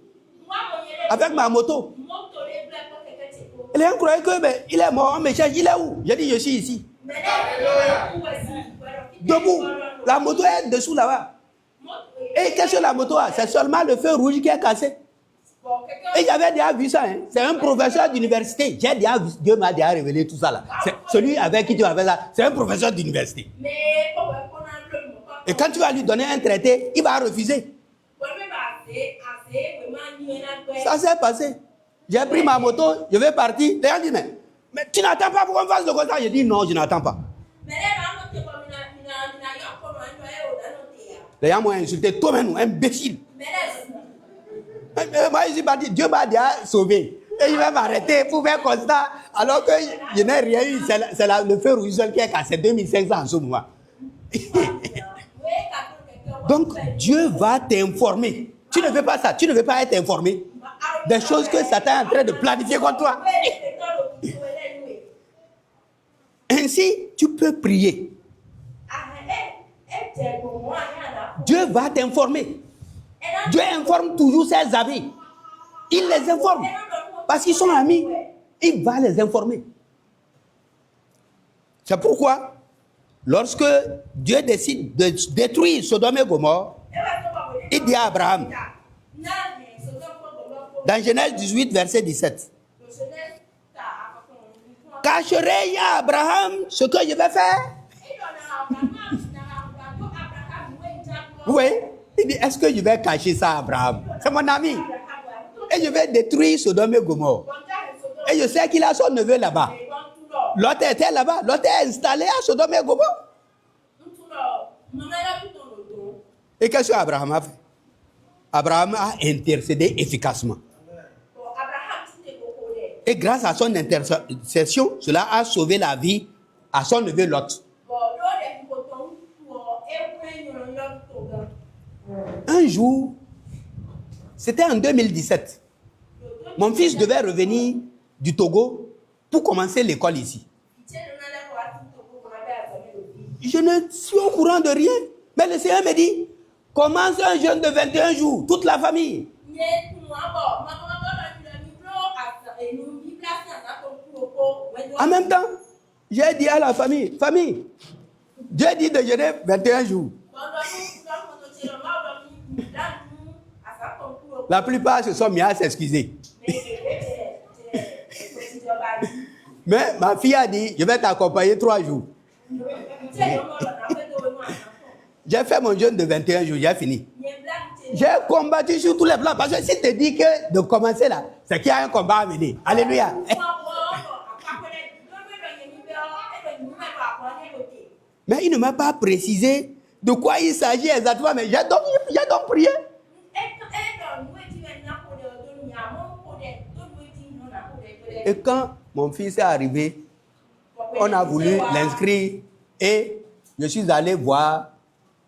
avec ma moto. Et les gens croyaient qu'il est mort. Mais il est où? J'ai dit, je suis ici. Debout. La moto est dessous là-bas. Et qu'est-ce que la moto a? C'est seulement le feu rouge qui est cassé. Et j'avais déjà vu ça. Hein. C'est un professeur d'université. Dieu m'a déjà révélé tout ça là. C'est celui avec qui tu avais ça. C'est un professeur d'université. Et quand tu vas lui donner un traité, il va refuser. Ça s'est passé. J'ai pris ma moto, je vais partir. Les gens disent, mais tu n'attends pas pour qu'on fasse le constat? Je dis non, je n'attends pas. Les gens m'ont insulté, toi même, imbécile. Moi, je suis parti, Dieu m'a déjà sauvé. Et il va m'arrêter pour faire constat, alors que je n'ai rien eu. C'est le feu rouge qui est cassé, 2500 en ce moment. Donc, Dieu va t'informer. Tu ne veux pas ça, tu ne veux pas être informé des choses que Satan est en train de planifier contre toi. Ainsi, tu peux prier. Dieu va t'informer. Dieu informe toujours ses amis. Il les informe. Parce qu'ils sont amis. Il va les informer. C'est pourquoi lorsque Dieu décide de détruire Sodome et Gomorrhe, il dit à Abraham, dans Genèse 18, verset 17, cacherai-je à Abraham ce que je vais faire? Oui, il dit, est-ce que je vais cacher ça à Abraham? C'est mon ami. Et je vais détruire Sodome et Gomorrhe. Et je sais qu'il a son neveu là-bas. L'autre était là-bas. L'autre est installé à Sodome et Gomorrhe. Et qu'est-ce qu'Abraham a fait? Abraham a intercédé efficacement. Et grâce à son intercession, cela a sauvé la vie à son neveu Lot. Un jour, c'était en 2017, mon fils devait revenir du Togo pour commencer l'école ici. Je ne suis au courant de rien. Mais le Seigneur me dit, commence un jeûne de 21 jours, toute la famille. En même temps, j'ai dit à la famille, Dieu dit de jeûner 21 jours. La plupart se sont mis à s'excuser. Mais ma fille a dit, je vais t'accompagner 3 jours. J'ai fait mon jeûne de 21 jours, j'ai fini. J'ai combattu sur tous les plans. Parce que si tu te dis que de commencer là, c'est qu'il y a un combat à mener. Alléluia. Mais il ne m'a pas précisé de quoi il s'agit exactement. Mais j'ai donc prié. Et quand mon fils est arrivé, on a voulu l'inscrire et je suis allé voir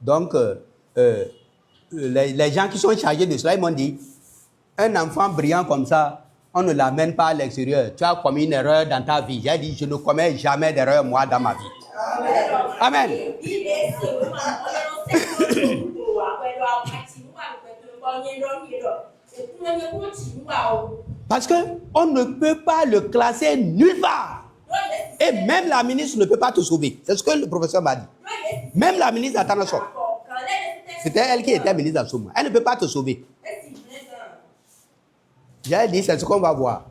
donc les gens qui sont chargés de cela. Ils m'ont dit, un enfant brillant comme ça, on ne l'amène pas à l'extérieur. Tu as commis une erreur dans ta vie. J'ai dit, je ne commets jamais d'erreur moi dans ma vie. Amen. Parce qu'on ne peut pas le classer nulle part. Et même la ministre ne peut pas te sauver. C'est ce que le professeur m'a dit. Même la ministre Atanaso. C'était elle qui était ministre à ce moment. Elle ne peut pas te sauver. J'ai dit, c'est ce qu'on va voir.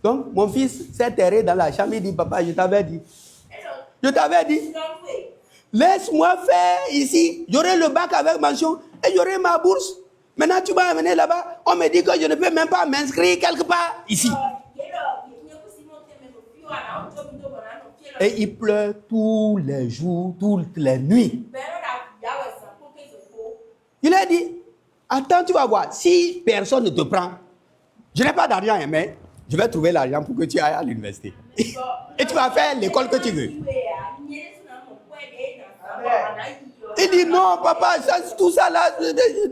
Donc, mon fils s'est terré dans la chambre. Il dit, papa, je t'avais dit. Je t'avais dit. Laisse-moi faire ici. J'aurai le bac avec mention et j'aurai ma bourse. Maintenant, tu m'as amené là-bas. On me dit que je ne peux même pas m'inscrire quelque part ici. Et il pleure tous les jours, toutes les nuits. Il a dit, attends, tu vas voir. Si personne ne te prend, je n'ai pas d'argent, mais je vais trouver l'argent pour que tu ailles à l'université. Et tu vas faire l'école que tu veux. Il dit, non, papa, ça, tout ça là,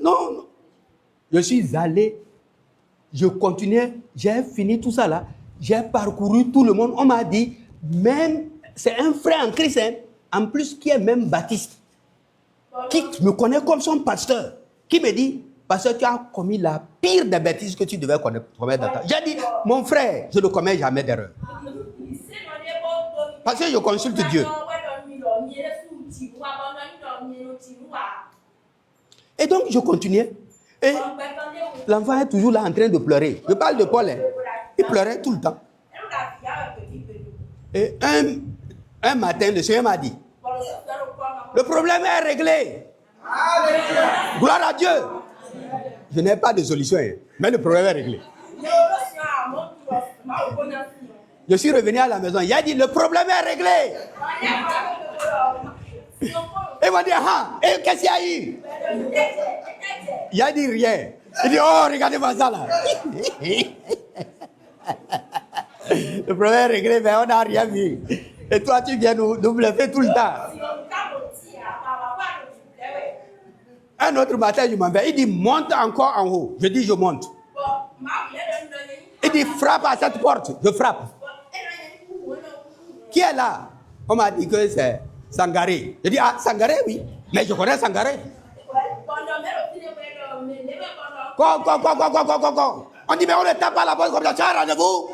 non. Je suis allé, je continuais, j'ai fini tout ça là, j'ai parcouru tout le monde. On m'a dit, même, c'est un frère en Christ, hein, en plus qui est même baptiste, qui me connaît comme son pasteur, qui me dit, parce que tu as commis la pire des bêtises que tu devais commettre dans ta vie. J'ai dit, mon frère, je ne commets jamais d'erreur. Parce que je consulte Dieu. Et donc, je continuais. Et l'enfant est toujours là en train de pleurer. Je parle de Paul. Hein. Il pleurait tout le temps. Et un matin, le Seigneur m'a dit, le problème est réglé. Gloire à Dieu. Je n'ai pas de solution, hein, mais le problème est réglé. Je suis revenu à la maison. Il a dit, le problème est réglé. Et il m'a dit, ah, et qu'est-ce qu'il y a eu? Il a dit rien. Il dit, oh, regardez-moi ça là. Le problème est réglé, mais on n'a rien vu. Et toi, tu viens nous bluffer tout le temps. Un autre matin, je m'en vais. Il dit, monte encore en haut. Je dis, je monte. Il dit, frappe à cette porte. Je frappe. Qui est là? On m'a dit que c'est Sangaré. Je dis, ah, Sangaré, oui. Mais je connais Sangaré. Quoi. On dit, mais on ne tape pas la porte comme ça. Tu as rendez-vous?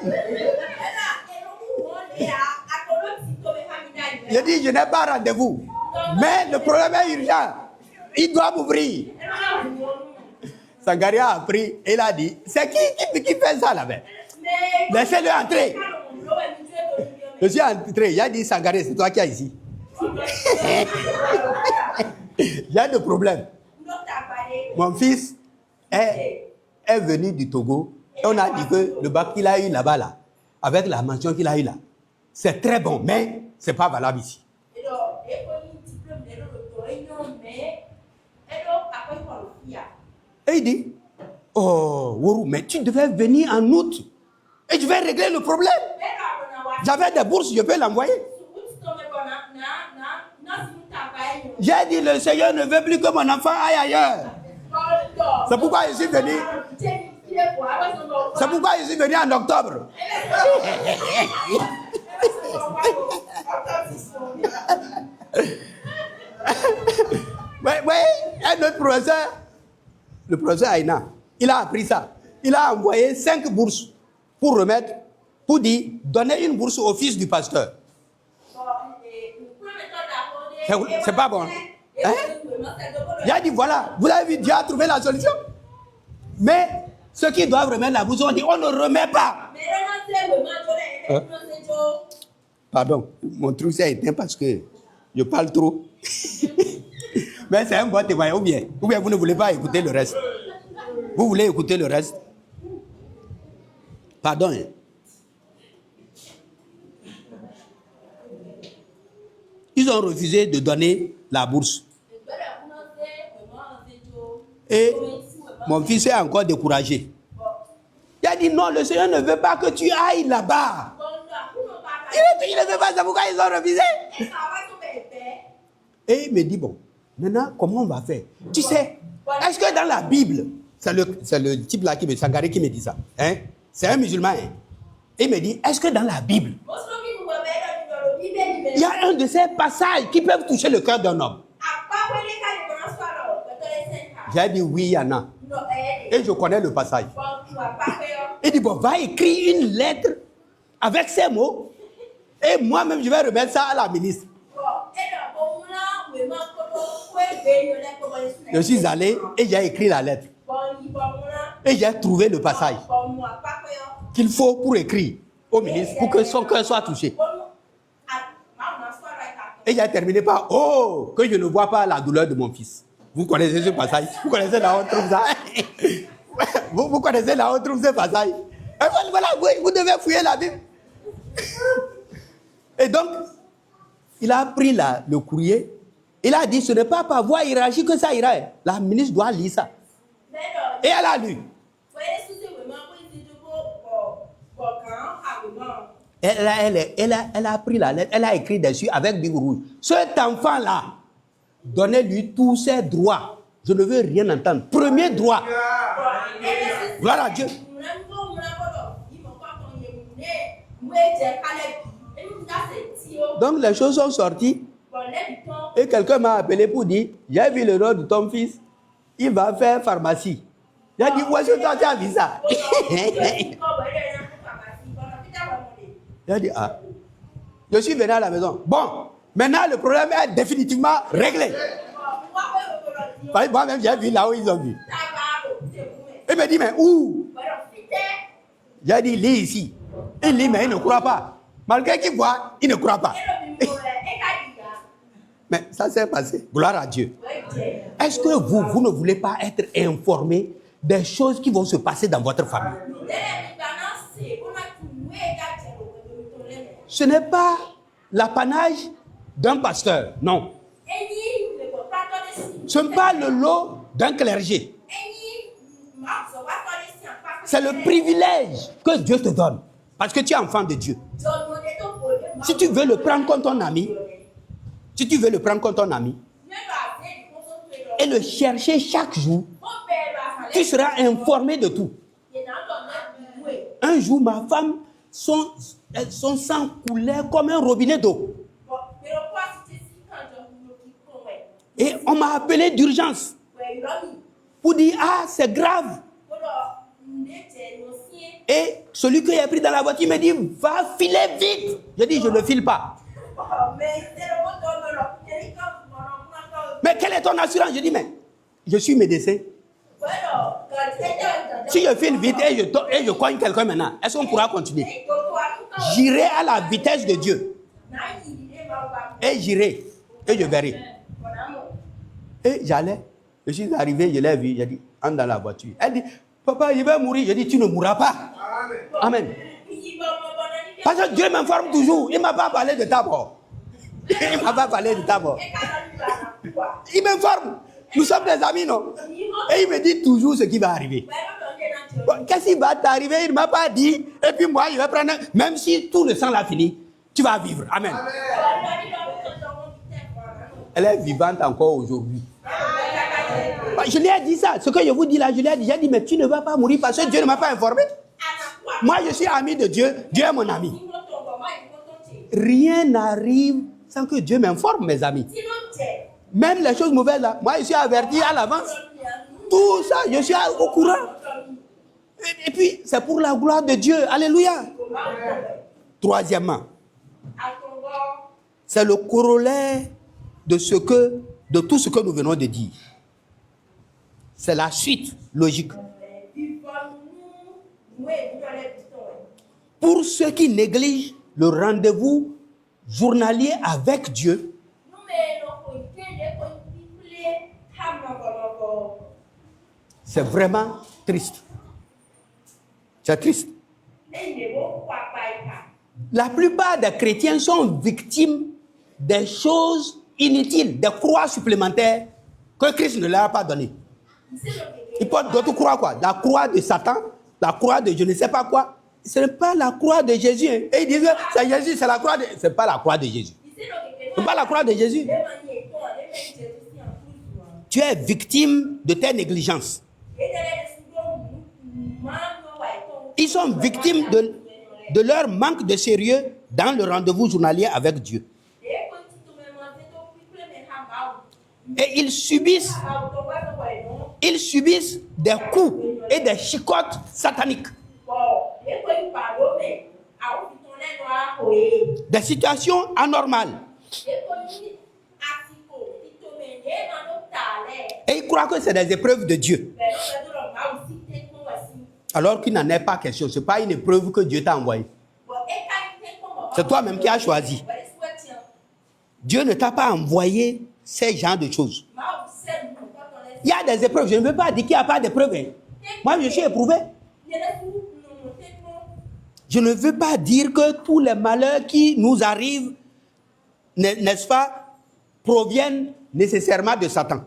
Je dis, je n'ai pas rendez-vous. Mais le problème est urgent. Il doit m'ouvrir. Sangaré a appris et il a dit, c'est qui fait ça là-bas? Laissez-le entrer. Je suis entré, il a dit, Sangaré, c'est toi qui es ici. Il y a des problèmes. Mon fils est venu du Togo et on a dit que le bac qu'il a eu là-bas, là, avec la mention qu'il a eu là, c'est très bon, mais ce n'est pas valable ici. Et il dit, oh, Wourou, mais tu devais venir en août et je vais régler le problème. J'avais des bourses, je peux l'envoyer. J'ai dit, le Seigneur ne veut plus que mon enfant aille ailleurs. C'est pourquoi je suis venu. C'est pourquoi je suis venu en octobre. Oui, un autre professeur, le professeur Aïna, il a appris ça. Il a envoyé 5 bourses pour remettre, pour dire, donner une bourse au fils du pasteur. C'est pas bon. Hein? Il a dit, voilà, vous avez vu, Dieu a trouvé la solution. Mais ceux qui doivent remettre la bourse, on dit, on ne remet pas. Hein? Pardon, mon truc s'est éteint parce que je parle trop. Mais c'est un bon témoignage, ou bien vous ne voulez pas écouter le reste. Vous voulez écouter le reste? Pardon. Hein? Ils ont refusé de donner la bourse. Et mon fils est encore découragé. Il a dit non, le Seigneur ne veut pas que tu ailles là-bas. Il ne veut pas, c'est pourquoi ils ont refusé. Et il me dit, bon, maintenant, comment on va faire? Tu sais, est-ce que dans la Bible, c'est le type là qui me Sangaré qui me dit ça, hein? C'est un musulman. Hein? Et il me dit, est-ce que dans la Bible, il y a un de ces passages qui peuvent toucher le cœur d'un homme? J'ai dit, oui, il y en a. Et je connais le passage. Il dit, bon, va écrire une lettre avec ces mots. Et moi-même, je vais remettre ça à la ministre. Je suis allé et j'ai écrit la lettre. Et j'ai trouvé le passage qu'il faut pour écrire au ministre pour que son cœur soit touché. Et j'ai terminé par, oh, que je ne vois pas la douleur de mon fils. Vous connaissez ce passage? Vous connaissez là où on trouve ça? Vous connaissez là où on trouve ce passage? Et voilà, vous devez fouiller la Bible. Et donc, il a pris le courrier. Il a dit, ce n'est pas par voie hiérarchique que ça ira. La ministre doit lire ça. Et elle a lu. Elle a pris la lettre, elle a écrit dessus avec du rouge. Cet enfant-là, donnez-lui tous ses droits. Je ne veux rien entendre. Premier droit. Gloire à Dieu. Donc les choses sont sorties. Et quelqu'un m'a appelé pour dire, j'ai vu le nom de ton fils, il va faire pharmacie. J'ai dit, où est-ce que tu as vu ça? J'ai dit, ah. Je suis venu à la maison. Bon, maintenant le problème est définitivement réglé. Moi-même, j'ai vu là où ils ont vu. Il me dit, mais où? J'ai dit, lis ici. Il lit, mais il ne croit pas. Malgré qu'il voit, il ne croit pas. Mais ça s'est passé. Gloire à Dieu. Est-ce que vous ne voulez pas être informé des choses qui vont se passer dans votre famille? Ce n'est pas l'apanage d'un pasteur, non. Ce n'est pas le lot d'un clergé. C'est le privilège que Dieu te donne. Parce que tu es enfant de Dieu. Si tu veux le prendre comme ton ami, et le chercher chaque jour, tu seras informé de tout. Un jour, ma femme, son sang coulait comme un robinet d'eau. Et on m'a appelé d'urgence pour dire, ah, c'est grave. Et celui que j'ai pris dans la voiture me dit, va filer vite. Je dis, je ne file pas. est ton assurance? Je dis, mais je suis médecin. Si je file vite et je cogne quelqu'un maintenant, est-ce qu'on pourra continuer? J'irai à la vitesse de Dieu. Et j'irai. Et je verrai. Et j'allais. Je suis arrivé, je l'ai vu. J'ai dit, entre dans la voiture. Elle dit, papa, il va mourir. Je dis, tu ne mourras pas. Amen. Parce que Dieu m'informe toujours. Il ne m'a pas parlé de ta mort. Il ne m'a pas parlé de ta mort. Il m'informe. Nous sommes des amis, non? Et il me dit toujours ce qui va arriver. Qu'est-ce qui va t'arriver? Il ne m'a pas dit. Et puis moi, je vais prendre... Même si tout le sang l'a fini, tu vas vivre. Amen. Elle est vivante encore aujourd'hui. Je lui ai dit ça. Ce que je vous dis là, je lui ai dit. J'ai dit, mais tu ne vas pas mourir parce que Dieu ne m'a pas informé. Moi, je suis ami de Dieu. Dieu est mon ami. Rien n'arrive sans que Dieu m'informe, mes amis. Même les choses mauvaises là, moi je suis averti à l'avance. Tout ça, je suis au courant. Et puis, c'est pour la gloire de Dieu. Alléluia. Troisièmement, c'est le corollaire de tout ce que nous venons de dire. C'est la suite logique. Pour ceux qui négligent le rendez-vous journalier avec Dieu, c'est vraiment triste. C'est triste. La plupart des chrétiens sont victimes des choses inutiles, des croix supplémentaires que Christ ne leur a pas données. Ils portent d'autres croix, quoi. La croix de Satan, la croix de je ne sais pas quoi. Ce n'est pas la croix de Jésus. Hein. Et ils disent que c'est Jésus, c'est la croix de... Ce n'est pas la croix de Jésus. Ce n'est pas la croix de Jésus. Tu es victime de tes négligences. Ils sont victimes de leur manque de sérieux dans le rendez-vous journalier avec Dieu. Et ils subissent des coups et des chicottes sataniques. Des situations anormales. Et ils croient que c'est des épreuves de Dieu. Alors qu'il n'en est pas question. Ce n'est pas une épreuve que Dieu t'a envoyée. C'est toi-même qui as choisi. Dieu ne t'a pas envoyé ces genres de choses. Il y a des épreuves. Je ne veux pas dire qu'il n'y a pas d'épreuves. Moi, je suis éprouvé. Je ne veux pas dire que tous les malheurs qui nous arrivent, n'est-ce pas, proviennent nécessairement de Satan.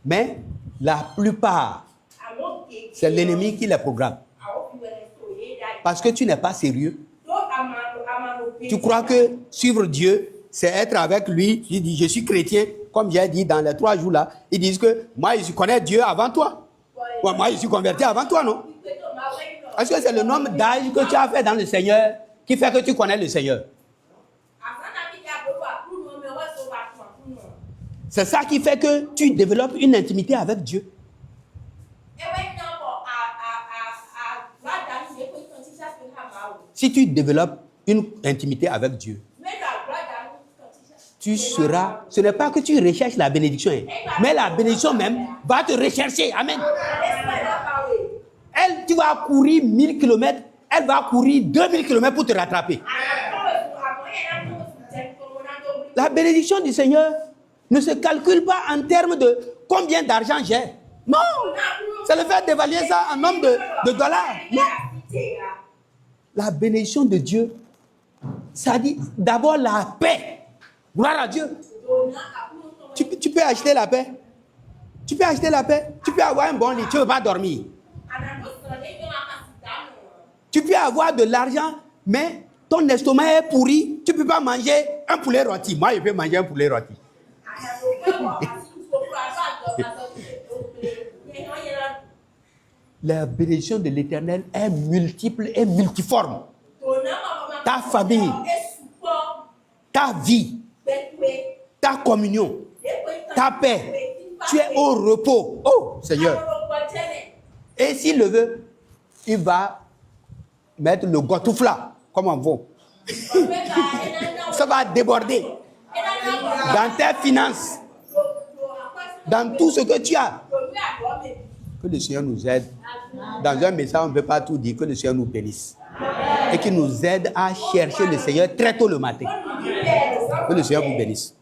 Mais la plupart, c'est l'ennemi qui les programme. Parce que tu n'es pas sérieux. Tu crois que suivre Dieu, c'est être avec lui. Il dit, je suis chrétien. Comme j'ai dit dans les 3 jours là, ils disent que moi, je connais Dieu avant toi. Ouais, moi, je suis converti avant toi, non? Est-ce que c'est le nombre d'âge que tu as fait dans le Seigneur qui fait que tu connais le Seigneur? C'est ça qui fait que tu développes une intimité avec Dieu. Si tu développes une intimité avec Dieu, tu seras... Ce n'est pas que tu recherches la bénédiction, mais la bénédiction même va te rechercher. Amen. Elle, tu vas courir 1000 km, elle va courir 2000 km pour te rattraper. La bénédiction du Seigneur ne se calcule pas en termes de combien d'argent j'ai. Non, c'est le fait d'évaluer ça en nombre de dollars. Non. La bénédiction de Dieu, ça dit d'abord la paix. Gloire à Dieu. Tu peux acheter la paix. Tu peux acheter la paix. Tu peux avoir un bon lit. Tu ne veux pas dormir. Tu peux avoir de l'argent, mais ton estomac est pourri. Tu ne peux pas manger un poulet rôti. Moi, je peux manger un poulet rôti. La bénédiction de l'Éternel est multiple et multiforme. Ta famille, ta vie, ta communion, ta paix, tu es au repos. Oh Seigneur. Et s'il le veut, il va mettre le gotoufla, comme on veut. Ça va déborder. Dans tes finances. Dans tout ce que tu as. Que le Seigneur nous aide. Dans un message, on ne peut pas tout dire. Que le Seigneur nous bénisse. Et qu'il nous aide à chercher le Seigneur très tôt le matin. Que le Seigneur vous bénisse.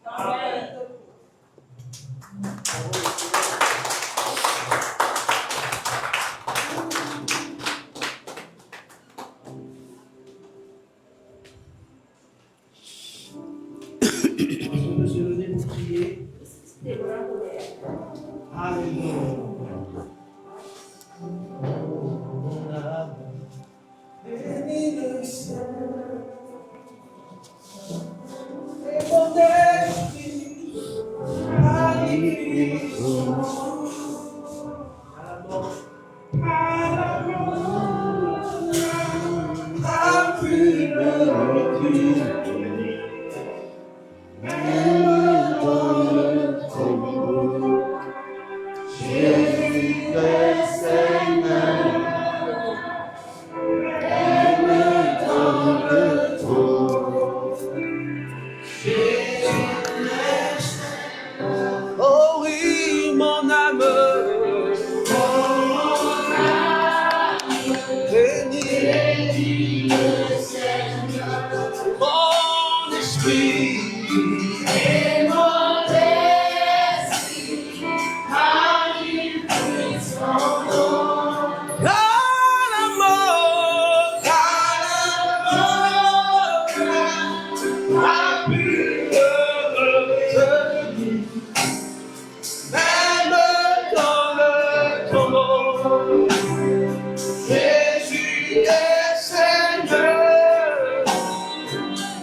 Oh oui, mon âme. Bénis le Seigneur. Mon esprit. Et mon esprit. Magnifie son nom. Car la mort a pu te dire. Même dans le tombeau, Jésus est Seigneur.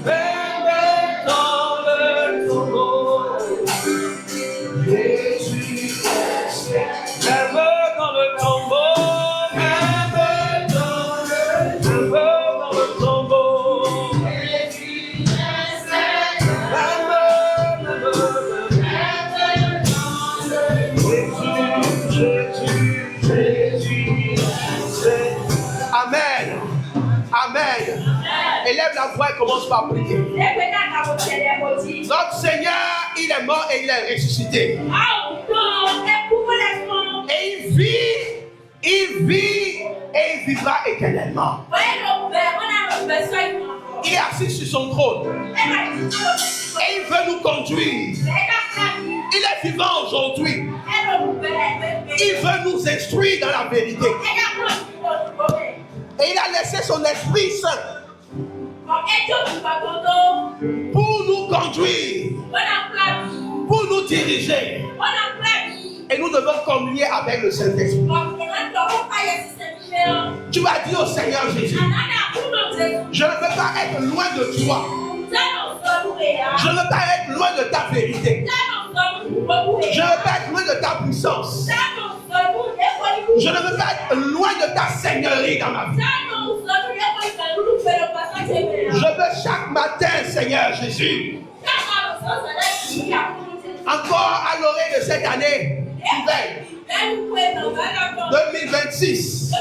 Même dans le tombeau, Jésus est Seigneur. Même dans le tombeau, même dans le tombeau, Jésus est Seigneur. Amen. Amen. Élève la voix et commence par prier. Notre Seigneur, il est mort et il est ressuscité. Et il vit et il vivra éternellement. Il est assis sur son trône. Et il veut nous conduire. Il est vivant aujourd'hui. Il veut nous instruire dans la vérité. Et il a laissé son Esprit Saint pour nous conduire, pour nous diriger. Et nous devons communier avec le Saint-Esprit. Tu vas dire au Seigneur Jésus, je ne veux pas être loin de toi. Je ne veux pas être loin de ta vérité. Je ne veux pas être loin de ta puissance. Je ne veux pas être loin de ta seigneurie dans ma vie. Je veux chaque matin, Seigneur Jésus, encore à l'orée de cette année nouvelle, 2026,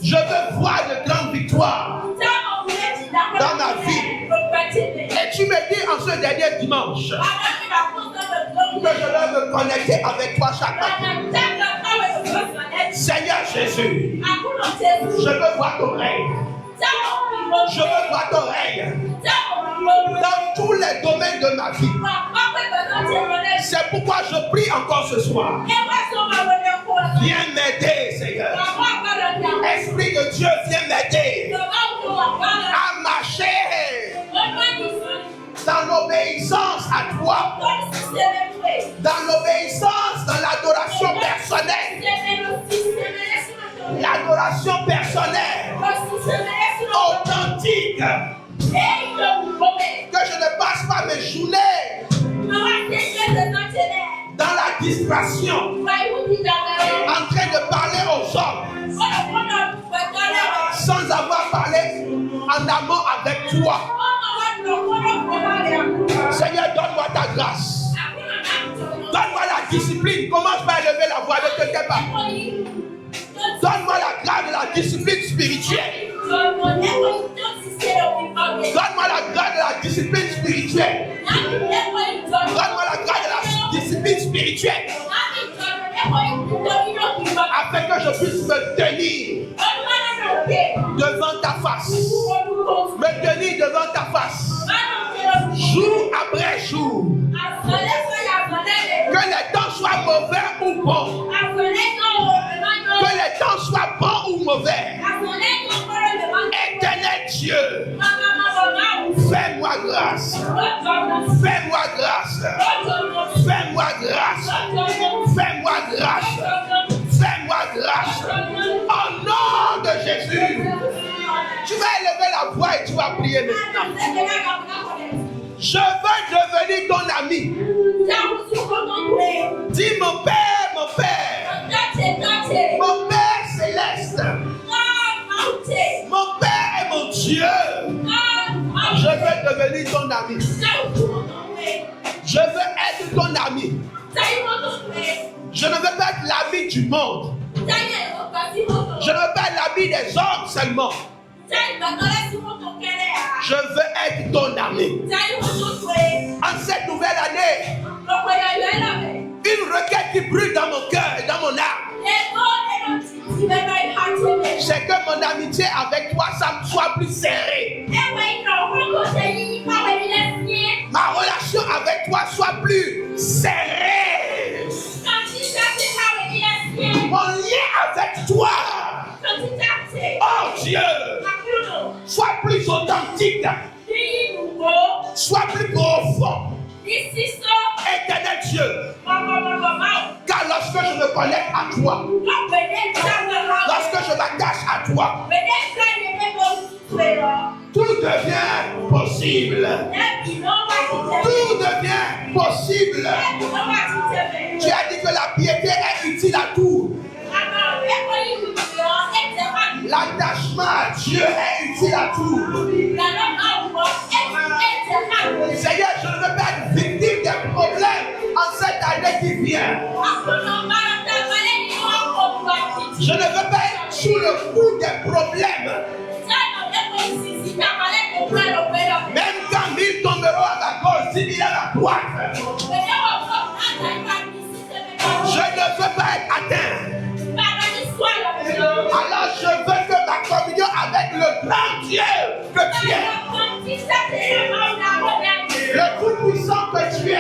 je veux voir de grandes victoires dans ma vie. Et tu me dis en ce dernier dimanche que je dois me connecter avec toi chaque matin. Seigneur Jésus, je veux voir ton règne. Je veux voir ton règne dans tous les domaines de ma vie. C'est pourquoi je prie encore ce soir. Viens m'aider, Seigneur. Esprit de Dieu, viens m'aider à marcher dans l'obéissance à toi, dans l'obéissance, dans l'adoration personnelle. L'adoration personnelle, authentique. Que je ne passe pas mes journées dans la distraction, en train de parler aux hommes, sans avoir parlé en amont avec toi. Seigneur, donne-moi ta grâce. Donne-moi la discipline. Commence par élever la voix, ne te tais pas. Donne-moi la grâce de la discipline spirituelle. Donne-moi la grâce de la discipline spirituelle. Donne-moi la grâce de la discipline spirituelle. Afin que je puisse me tenir devant ta face. Me tenir devant ta face. Jour après jour. Que les temps soient mauvais ou bons. Que les temps soient bons ou mauvais. Éternel Dieu. Fais-moi grâce. Fais-moi grâce. Fais-moi grâce. Fais-moi grâce. Fais-moi grâce. Au nom de Jésus. Tu vas élever la voix et tu vas prier maintenant. Je veux devenir ton ami. Dis mon Père, mon Père. Mon Père céleste. Mon Père et mon Dieu. Je veux devenir ton ami. Je veux être ton ami. Je ne veux pas être l'ami du monde. Je ne veux pas être l'ami des hommes seulement. Je veux être ton ami. En cette nouvelle année, une requête qui brûle dans mon cœur et dans mon âme, c'est que mon amitié avec toi soit plus serrée. Ma relation avec toi soit plus serrée. Mon lien avec toi, oh Dieu, soit plus authentique, soit plus profond. Éternel Dieu, car lorsque je me connecte à toi, lorsque je m'attache à toi, tout devient possible. Tout devient possible. Tu as dit que la piété est utile à tout. L'attachement à Dieu est utile à tout. Seigneur, je ne veux pas être victime des problèmes en cette année qui vient. Je ne veux pas être sous le coup des problèmes. Même quand 1000 tomberont à ma gauche, 10 000 à la droite, je ne veux pas être atteint. Alors je veux que ma communion avec le grand Dieu que tu es, le Tout-Puissant que tu es,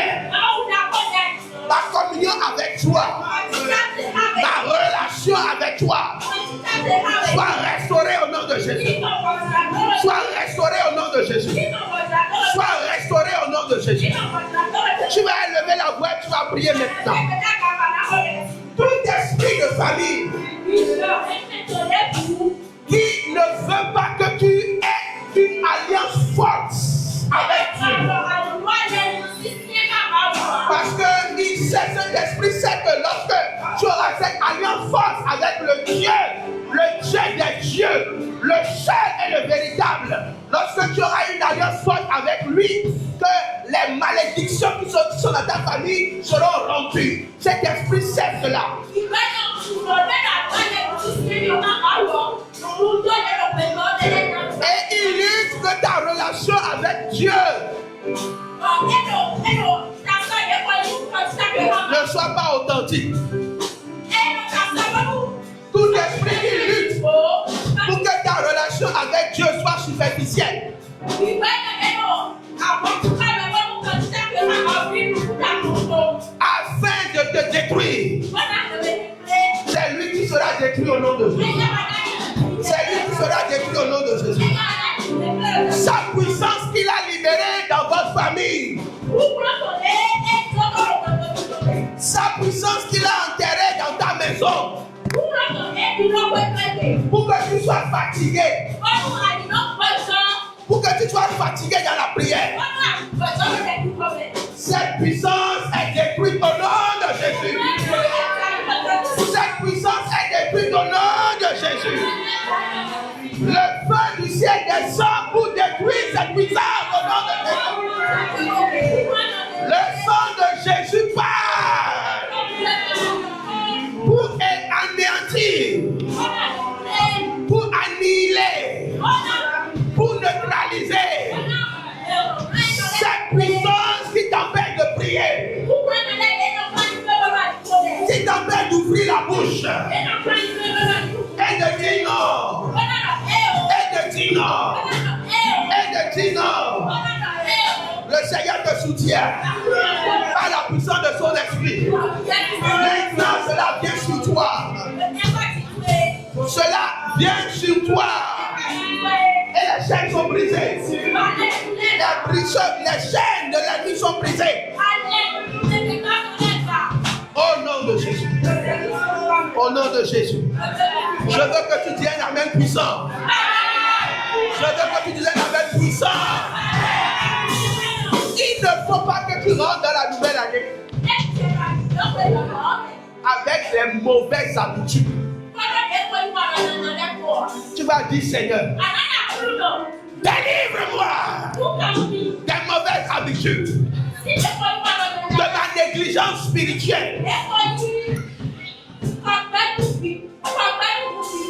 ma communion avec toi, ma relation avec toi, soit restaurée au nom de Jésus. Sois restauré au nom de Jésus. Sois restauré au nom de Jésus. Tu vas élever la voix, tu vas prier maintenant. Tout esprit de famille qui ne veut pas que tu aies une alliance forte avec Dieu. Parce que cet esprit sait que lorsque tu auras cette alliance forte avec le Dieu des dieux, le seul et le véritable, lorsque tu auras une alliance forte avec lui, que les malédictions qui sont dans ta famille seront rompues. Cet esprit sait cela. Et il lutte que ta relation avec Dieu ne soit pas authentique. Tout esprit qui lutte pour que ta relation avec Dieu soit superficielle, afin de te détruire, c'est lui qui sera détruit au nom de Jésus. C'est lui qui sera détruit au nom de Jésus. Sa puissance qu'il a libérée dans votre famille, sa puissance qu'il a enterrée dans ta maison, pour que tu sois fatigué, pour que tu sois fatigué dans la prière. Cette puissance est détruite au nom de Jésus. Cette puissance est détruite au nom de Jésus. Le feu du ciel descend pour détruire cette puissance au nom de Jésus. Le sang de Jésus part pour anéantir, pour annihiler Seigneur te soutient par la puissance de son esprit. Maintenant, cela vient sur toi. Cela vient sur toi. Et les chaînes sont brisées. Les chaînes de l'ennemi sont brisées. Au nom de Jésus. Au nom de Jésus. Je veux que tu dises un amen puissant. Je veux que tu dises un amen puissant. Il ne faut pas que tu rentres dans la nouvelle année avec les mauvaises habitudes. Tu vas dire, Seigneur, délivre-moi des mauvaises habitudes, de ma négligence spirituelle.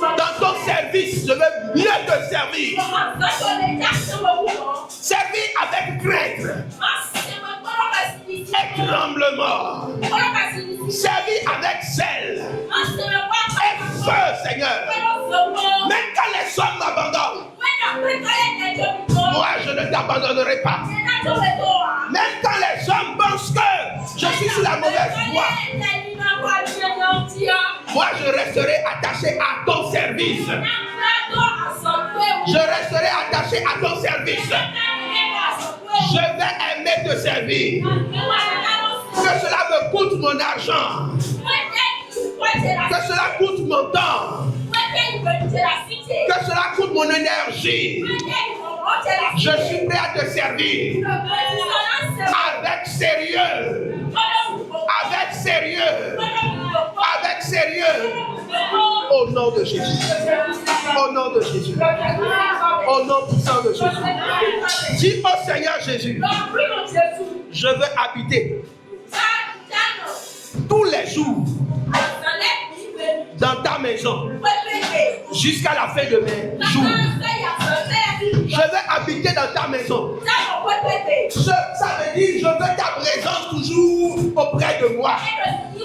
Dans ton service, je veux mieux te servir. Servir avec crainte et tremblement. Servir avec zèle et feu, Seigneur. Même quand les hommes m'abandonnent, moi je ne t'abandonnerai pas. Même quand les hommes pensent que je suis sur la mauvaise voie, moi je resterai attaché à ton service. Je resterai attaché à ton service. Je vais aimer te servir. Que cela me coûte mon argent. Que cela coûte mon temps. Que cela coûte mon énergie. Je suis prêt à te servir. Avec sérieux. Avec sérieux. Avec sérieux. Au nom de Jésus. Au nom de Jésus. Au nom puissant de Jésus. Dis au Seigneur Jésus, je veux habiter tous les jours dans ta maison jusqu'à la fin de mes jours. Je veux habiter dans ta maison. Ça veut dire je veux ta présence toujours auprès de moi. Je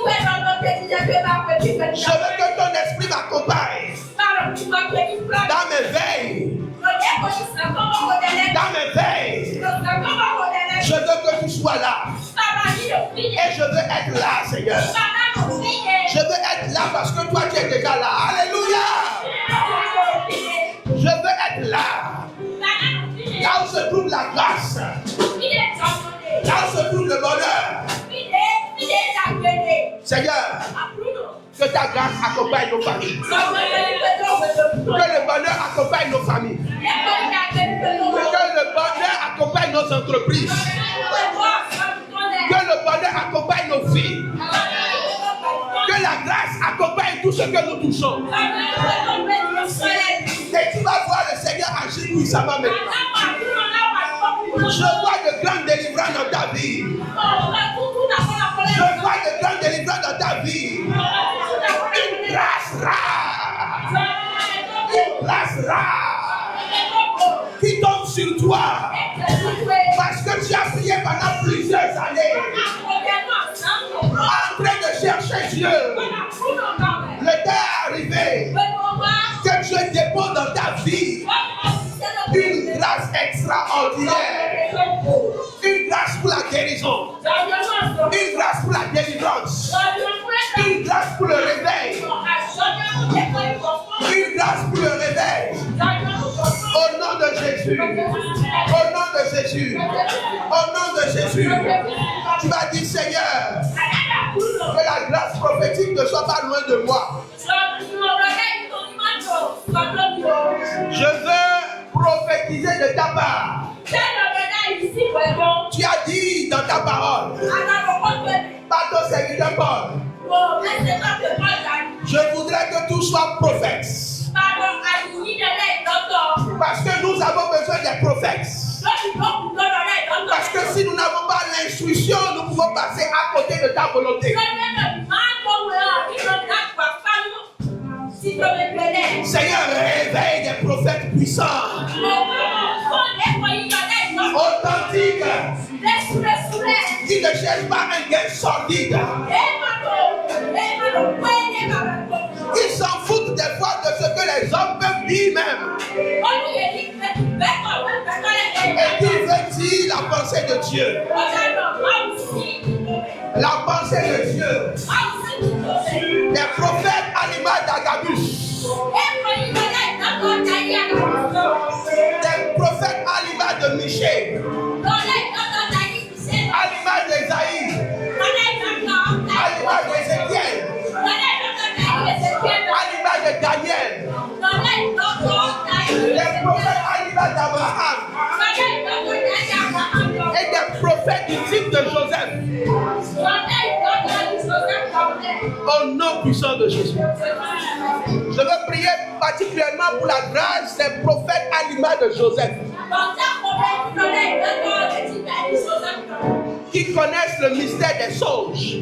veux que ton esprit m'accompagne dans mes veilles. Dans mes veilles. Je veux que tu sois là. Et je veux être là, Seigneur. Je veux être là parce que toi tu es déjà là. Alléluia. Je veux être là. Là où se trouve la grâce. Là où se trouve le bonheur. Seigneur, que ta grâce accompagne nos familles. Que le bonheur accompagne nos familles. Que le bonheur accompagne nos entreprises. Que le bonheur accompagne nos filles. Que la grâce accompagne tout ce que nous touchons. Et tu vas voir le Seigneur agir puissamment maintenant. Je vois de grandes délivrances dans ta vie. Je vois de grandes délivrances dans ta vie. Une grâce rare. Une grâce rare. Qui tombe sur toi. Parce que tu as prié pendant plusieurs années. En train de chercher Dieu. Le temps est arrivé. Que Dieu dépose dans ta vie une grâce extraordinaire. Une grâce pour la guérison. Une grâce pour la délivrance. Une grâce pour le réveil. Une grâce pour le réveil. Au nom de Jésus. Au nom de Jésus. Au nom de Jésus. Tu vas dire, Seigneur, que la grâce prophétique ne soit pas loin de moi. Je veux prophétiser de ta part. Tu as dit dans ta parole, par ton serviteur Paul, je voudrais que tout soit prophète. Parce que nous avons besoin des prophètes. Parce que si nous n'avons pas l'instruction, nous pouvons passer à côté de ta volonté. Seigneur, réveille des prophètes puissants, authentiques, qui ne cherchent pas un gain sordide. Ils s'en foutent des fois de ce que les hommes peuvent dire même. Et qui veut dire la pensée de de Dieu. La pensée de Dieu. Les prophètes à l'image d'Agabus. Des prophètes à l'image de Michée. À l'image d'Esaïe. À l'image d'Ézéchiel. À l'image de Daniel. Des prophètes à l'image d'Abraham. Et des prophètes du type de Joseph. Au nom puissant de Jésus. Je veux prier particulièrement pour la grâce des prophètes à l'image de Joseph. Qui connaissent le mystère des songes.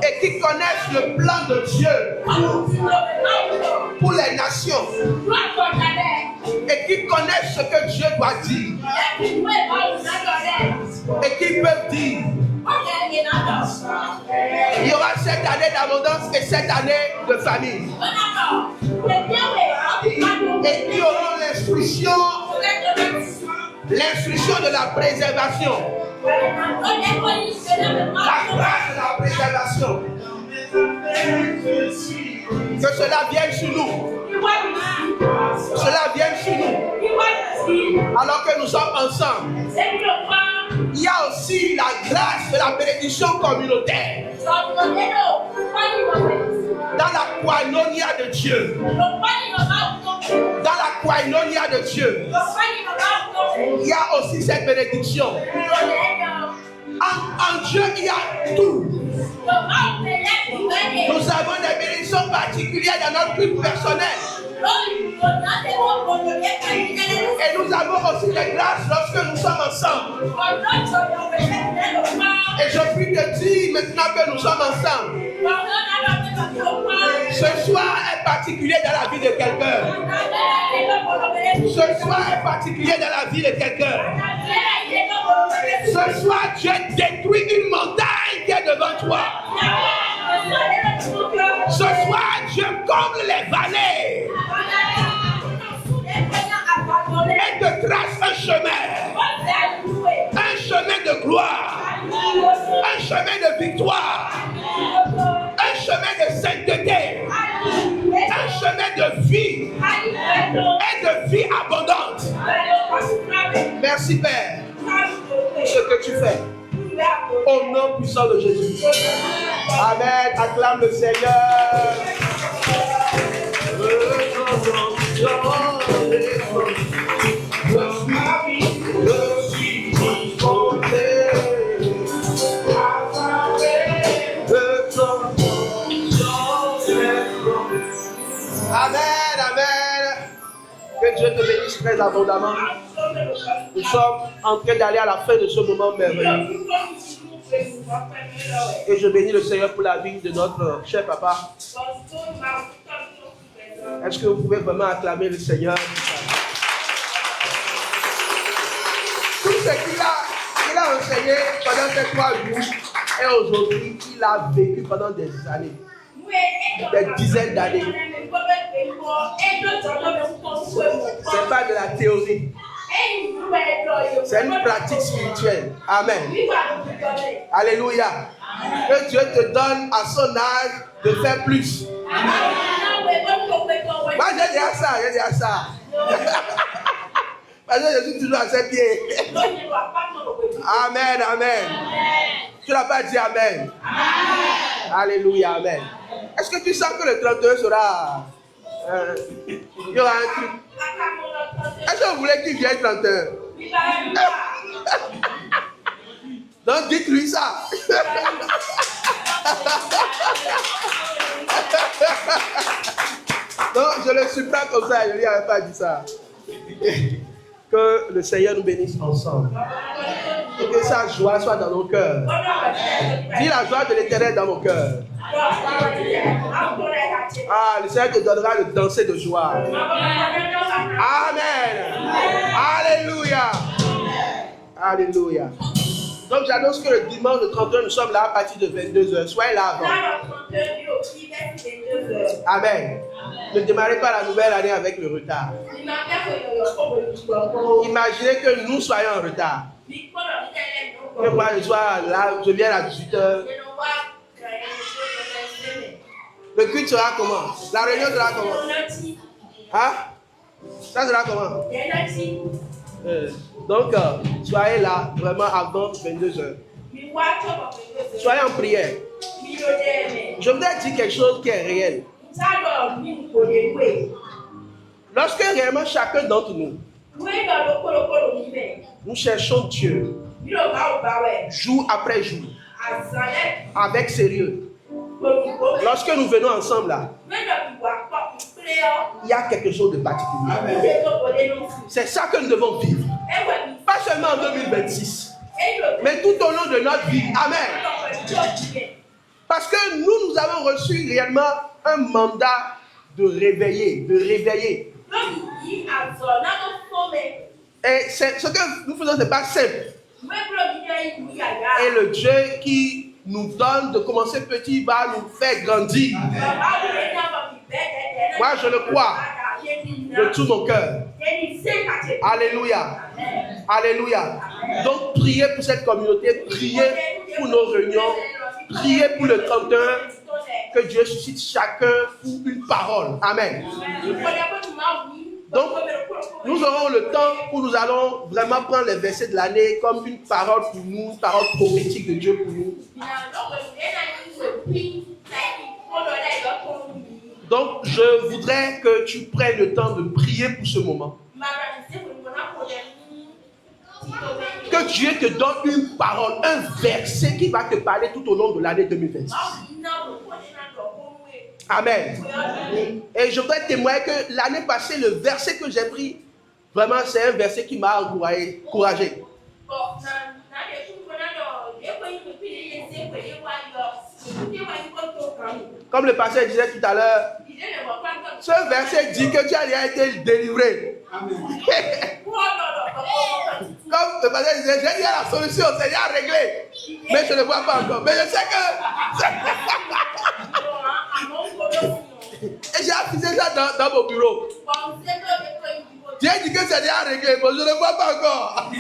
Et qui connaissent le plan de Dieu pour les nations. Et qui connaissent ce que Dieu doit dire. Et qui peuvent dire. Il y aura cette année d'abondance et cette année de famine. Et qui auront l'instruction de la préservation. La grâce de la préservation. Que cela vienne sur nous. Cela vienne sur nous. Alors que nous sommes ensemble. Il y a aussi la grâce de la bénédiction communautaire. Dans la koinonia de Dieu. Dans la koinonia de Dieu. Il y a aussi cette bénédiction. En Dieu, il y a tout. Nous avons des bénédictions particulières dans notre culte personnel. Et nous avons aussi des grâces lorsque nous sommes ensemble. Et je puis te dire maintenant que nous sommes ensemble. Ce soir est particulier dans la vie de quelqu'un. Ce soir est particulier dans la vie de quelqu'un. Ce soir, Dieu détruit une montagne qui est devant toi. Ce soir, Dieu comble les vallées. Et te trace un chemin. Un chemin de gloire. Un chemin de victoire. Un chemin de sainteté. Un chemin de vie. Et de vie abondante. Merci Père. Ce que tu fais. Au nom puissant de Jésus. Amen. Acclame le Seigneur. Amen, amen. Que Dieu te bénisse très abondamment. Nous sommes en train d'aller à la fin de ce moment merveilleux. Et je bénis le Seigneur pour la vie de notre cher papa. Est-ce que vous pouvez vraiment acclamer le Seigneur? Tout ce qu'il a enseigné pendant ces 3 jours et aujourd'hui, il a vécu pendant des années. Des dizaines d'années. C'est pas de la théorie. C'est une pratique spirituelle. Amen. Alléluia. Que Dieu te donne à son âge de faire plus. Moi j'ai dit à ça, Parce que je suis toujours à ses pieds. Amen, amen. Tu n'as pas dit amen. Alléluia, amen. Est-ce que tu sens que le 31 sera... il y aura un truc. Est-ce que vous voulez qu'il vienne 31? Donc dites-lui ça. Non, je le surprends comme ça, je ne lui avais pas dit ça. Que le Seigneur nous bénisse ensemble. Et que sa joie soit dans nos cœurs. Dis la joie de l'Éternel dans mon cœur. Ah, le Seigneur te donnera de danser de joie. Amen. Alléluia. Alléluia. Donc j'annonce que le dimanche de 31, nous sommes là à partir de 22h. Soyez là avant. Amen. Ne démarrez pas la nouvelle année avec le retard. Imaginez que nous soyons en retard. Que moi je sois là, je viens à 18h. Le culte sera comment? La réunion sera comment? Hein? Ça sera comment? Donc, soyez là vraiment avant 22h. Soyez en prière. Je voudrais dire quelque chose qui est réel. Lorsque réellement chacun d'entre nous, nous cherchons Dieu, jour après jour, avec sérieux. Lorsque nous venons ensemble là, il y a quelque chose de particulier. C'est ça que nous devons vivre. Pas seulement en 2026, mais tout au long de notre vie. Amen. Parce que nous avons reçu réellement un mandat de réveiller, Et ce que nous faisons, ce n'est pas simple. Et le Dieu qui nous donne de commencer petit va nous faire grandir. Moi, je le crois de tout mon cœur. Alléluia. Alléluia. Donc, priez pour cette communauté, priez pour nos réunions, priez pour le 31, que Dieu suscite chacun pour une parole. Amen. Donc, nous aurons le temps où nous allons vraiment prendre les versets de l'année comme une parole pour nous, une parole prophétique de Dieu pour nous. Donc, je voudrais que tu prennes le temps de prier pour ce moment. Que Dieu te donne une parole, un verset qui va te parler tout au long de l'année 2026. Amen. Et je voudrais témoigner que l'année passée, le verset que j'ai pris, vraiment, c'est un verset qui m'a encouragé. Comme le pasteur disait tout à l'heure, ce verset dit que tu as déjà été délivré. Comme le pasteur disait, j'ai déjà la solution, c'est déjà réglé. Mais je ne le vois pas encore. Mais je sais que... Et j'ai affiché ça dans mon bureau. Dieu dit que c'est déjà réglé, mais je ne le vois pas encore.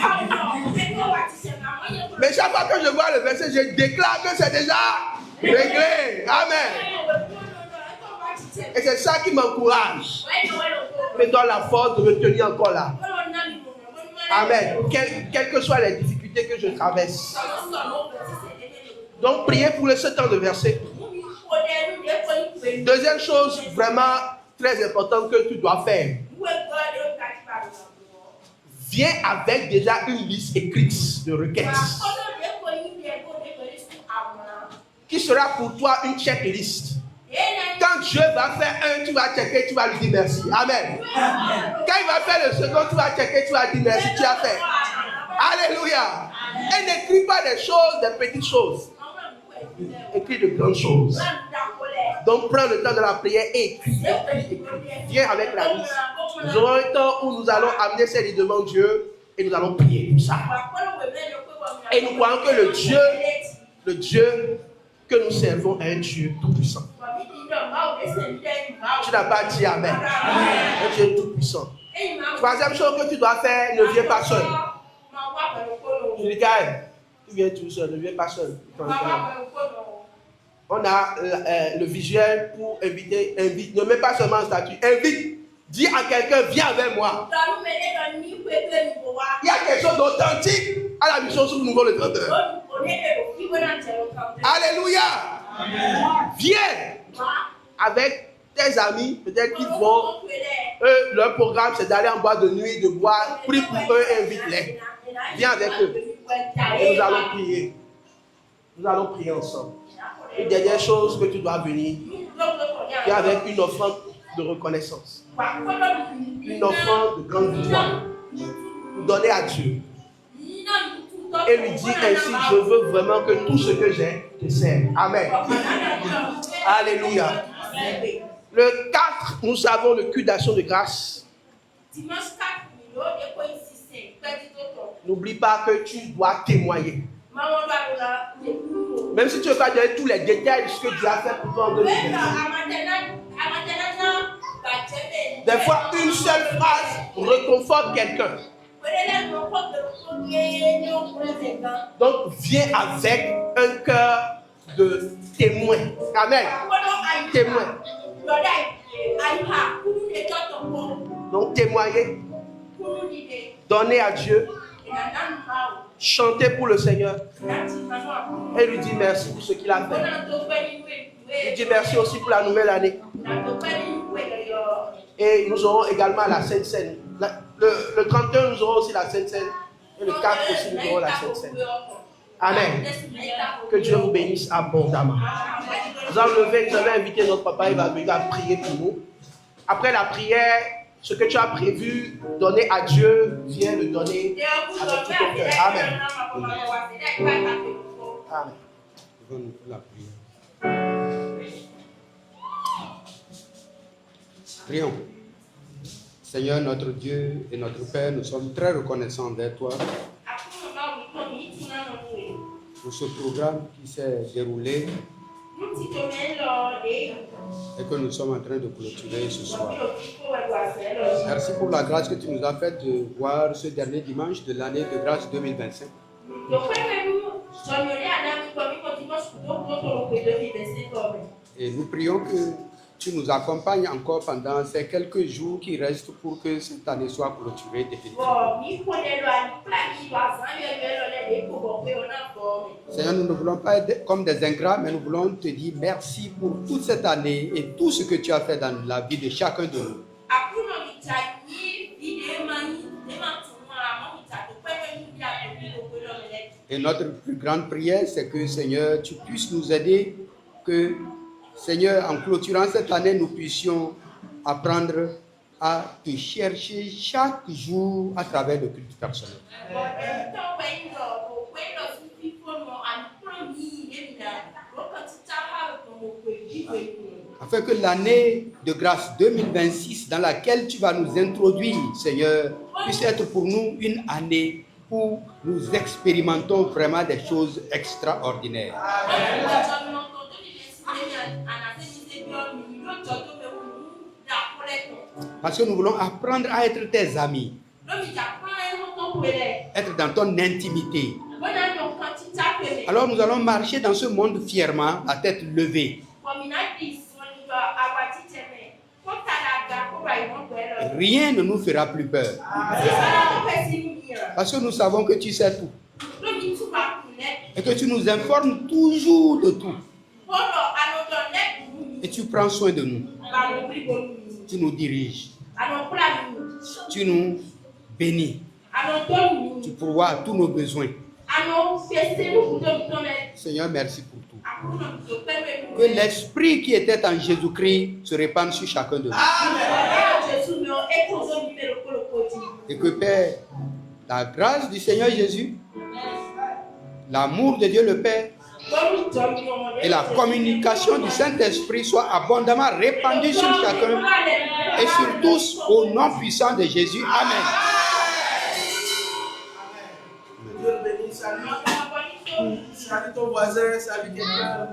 Mais chaque fois que je vois le verset, je déclare que c'est déjà réglé. Amen. Et c'est ça qui m'encourage. Me donne la force de me tenir encore là. Amen. Quelles que soient les difficultés que je traverse. Donc, priez pour ce temps de verset. Deuxième chose vraiment très importante que tu dois faire. Viens avec déjà une liste écrite de requêtes. Qui sera pour toi une checklist. Quand Dieu va faire un, tu vas checker, tu vas lui dire merci. Amen. Quand il va faire le second, tu vas checker, tu vas dire merci, tu as fait. Alléluia. Et n'écris pas des choses, des petites choses. Écris de grandes choses. Donc prends le temps de la prière et écris. Viens avec la liste. Nous aurons un temps où nous allons amener ces livres devant Dieu et nous allons prier pour ça. Et nous croyons que le Dieu que nous servons est un Dieu tout-puissant. Tu n'as pas dit Amen. Un Dieu tout-puissant. Troisième chose que tu dois faire, ne viens pas seul. Je dis, Gaël, tu viens tout seul, ne viens pas seul. On a le visuel pour inviter. Ne mets pas seulement un statut, invite. Dis à quelqu'un, viens avec moi. Il y a quelque chose d'authentique à la mission sur le nouveau le 31. Alléluia. Viens avec tes amis, peut-être qu'ils vont. Leur programme, c'est d'aller en boîte de nuit, de boire. Prie pour eux et invite-les. Viens avec eux. Et nous allons prier. Nous allons prier ensemble. Une dernière chose que tu dois venir, viens avec une offrande de reconnaissance. Une offrande de grande joie. Donner à Dieu. Et lui dire ainsi, je veux vraiment que tout ce que j'ai te serve. Amen. Alléluia. Le 4, nous avons le culte d'action de grâce. N'oublie pas que tu dois témoigner. Même si tu ne veux pas donner tous les détails de ce que Dieu a fait pour toi en 2020. Des fois, une seule phrase réconforte quelqu'un. Donc, viens avec un cœur de témoin. Amen. Témoin. Donc, témoigner. Donner à Dieu. Chanter pour le Seigneur. Et lui dire merci pour ce qu'il a fait. Lui dire merci aussi pour la nouvelle année. Et nous aurons également la Sainte Seine. Le 31, nous aurons aussi la Sainte Seine. Et le 4 aussi, nous aurons la Sainte Seine. Amen. Que Dieu vous bénisse abondamment. Nous allons inviter notre papa, il va venir prier pour nous. Après la prière, ce que tu as prévu, donner à Dieu, viens le donner avec tout ton cœur. Amen. Amen. Prions. Seigneur notre Dieu et notre Père, nous sommes très reconnaissants envers toi pour ce programme qui s'est déroulé et que nous sommes en train de clôturer ce soir. Merci pour la grâce que tu nous as faite de voir ce dernier dimanche de l'année de grâce 2025. Et nous prions que tu nous accompagnes encore pendant ces quelques jours qui restent pour que cette année soit clôturée définitivement. Seigneur, nous ne voulons pas être comme des ingrats, mais nous voulons te dire merci pour toute cette année et tout ce que tu as fait dans la vie de chacun de nous. Et notre plus grande prière, c'est que, Seigneur, tu puisses nous aider, que, Seigneur, en clôturant cette année, nous puissions apprendre à te chercher chaque jour à travers le culte personnel. Afin que l'année de grâce 2026, dans laquelle tu vas nous introduire, Seigneur, puisse être pour nous une année où nous expérimentons vraiment des choses extraordinaires. Parce que nous voulons apprendre à être tes amis, être dans ton intimité. Alors nous allons marcher dans ce monde fièrement, la tête levée. Rien ne nous fera plus peur. Parce que nous savons que tu sais tout. Et que tu nous informes toujours de tout. Et tu prends soin de nous. Tu nous diriges. Tu nous bénis. Tu pourvois à tous nos besoins. Seigneur, merci pour tout. Que l'esprit qui était en Jésus-Christ se répande sur chacun de nous. Et que, Père, la grâce du Seigneur Jésus, l'amour de Dieu le Père et la communication du Saint-Esprit soient abondamment répandus sur chacun et sur tous au nom puissant de Jésus. Amen. Dieu bénisse. Salut ton voisin, salut quelqu'un.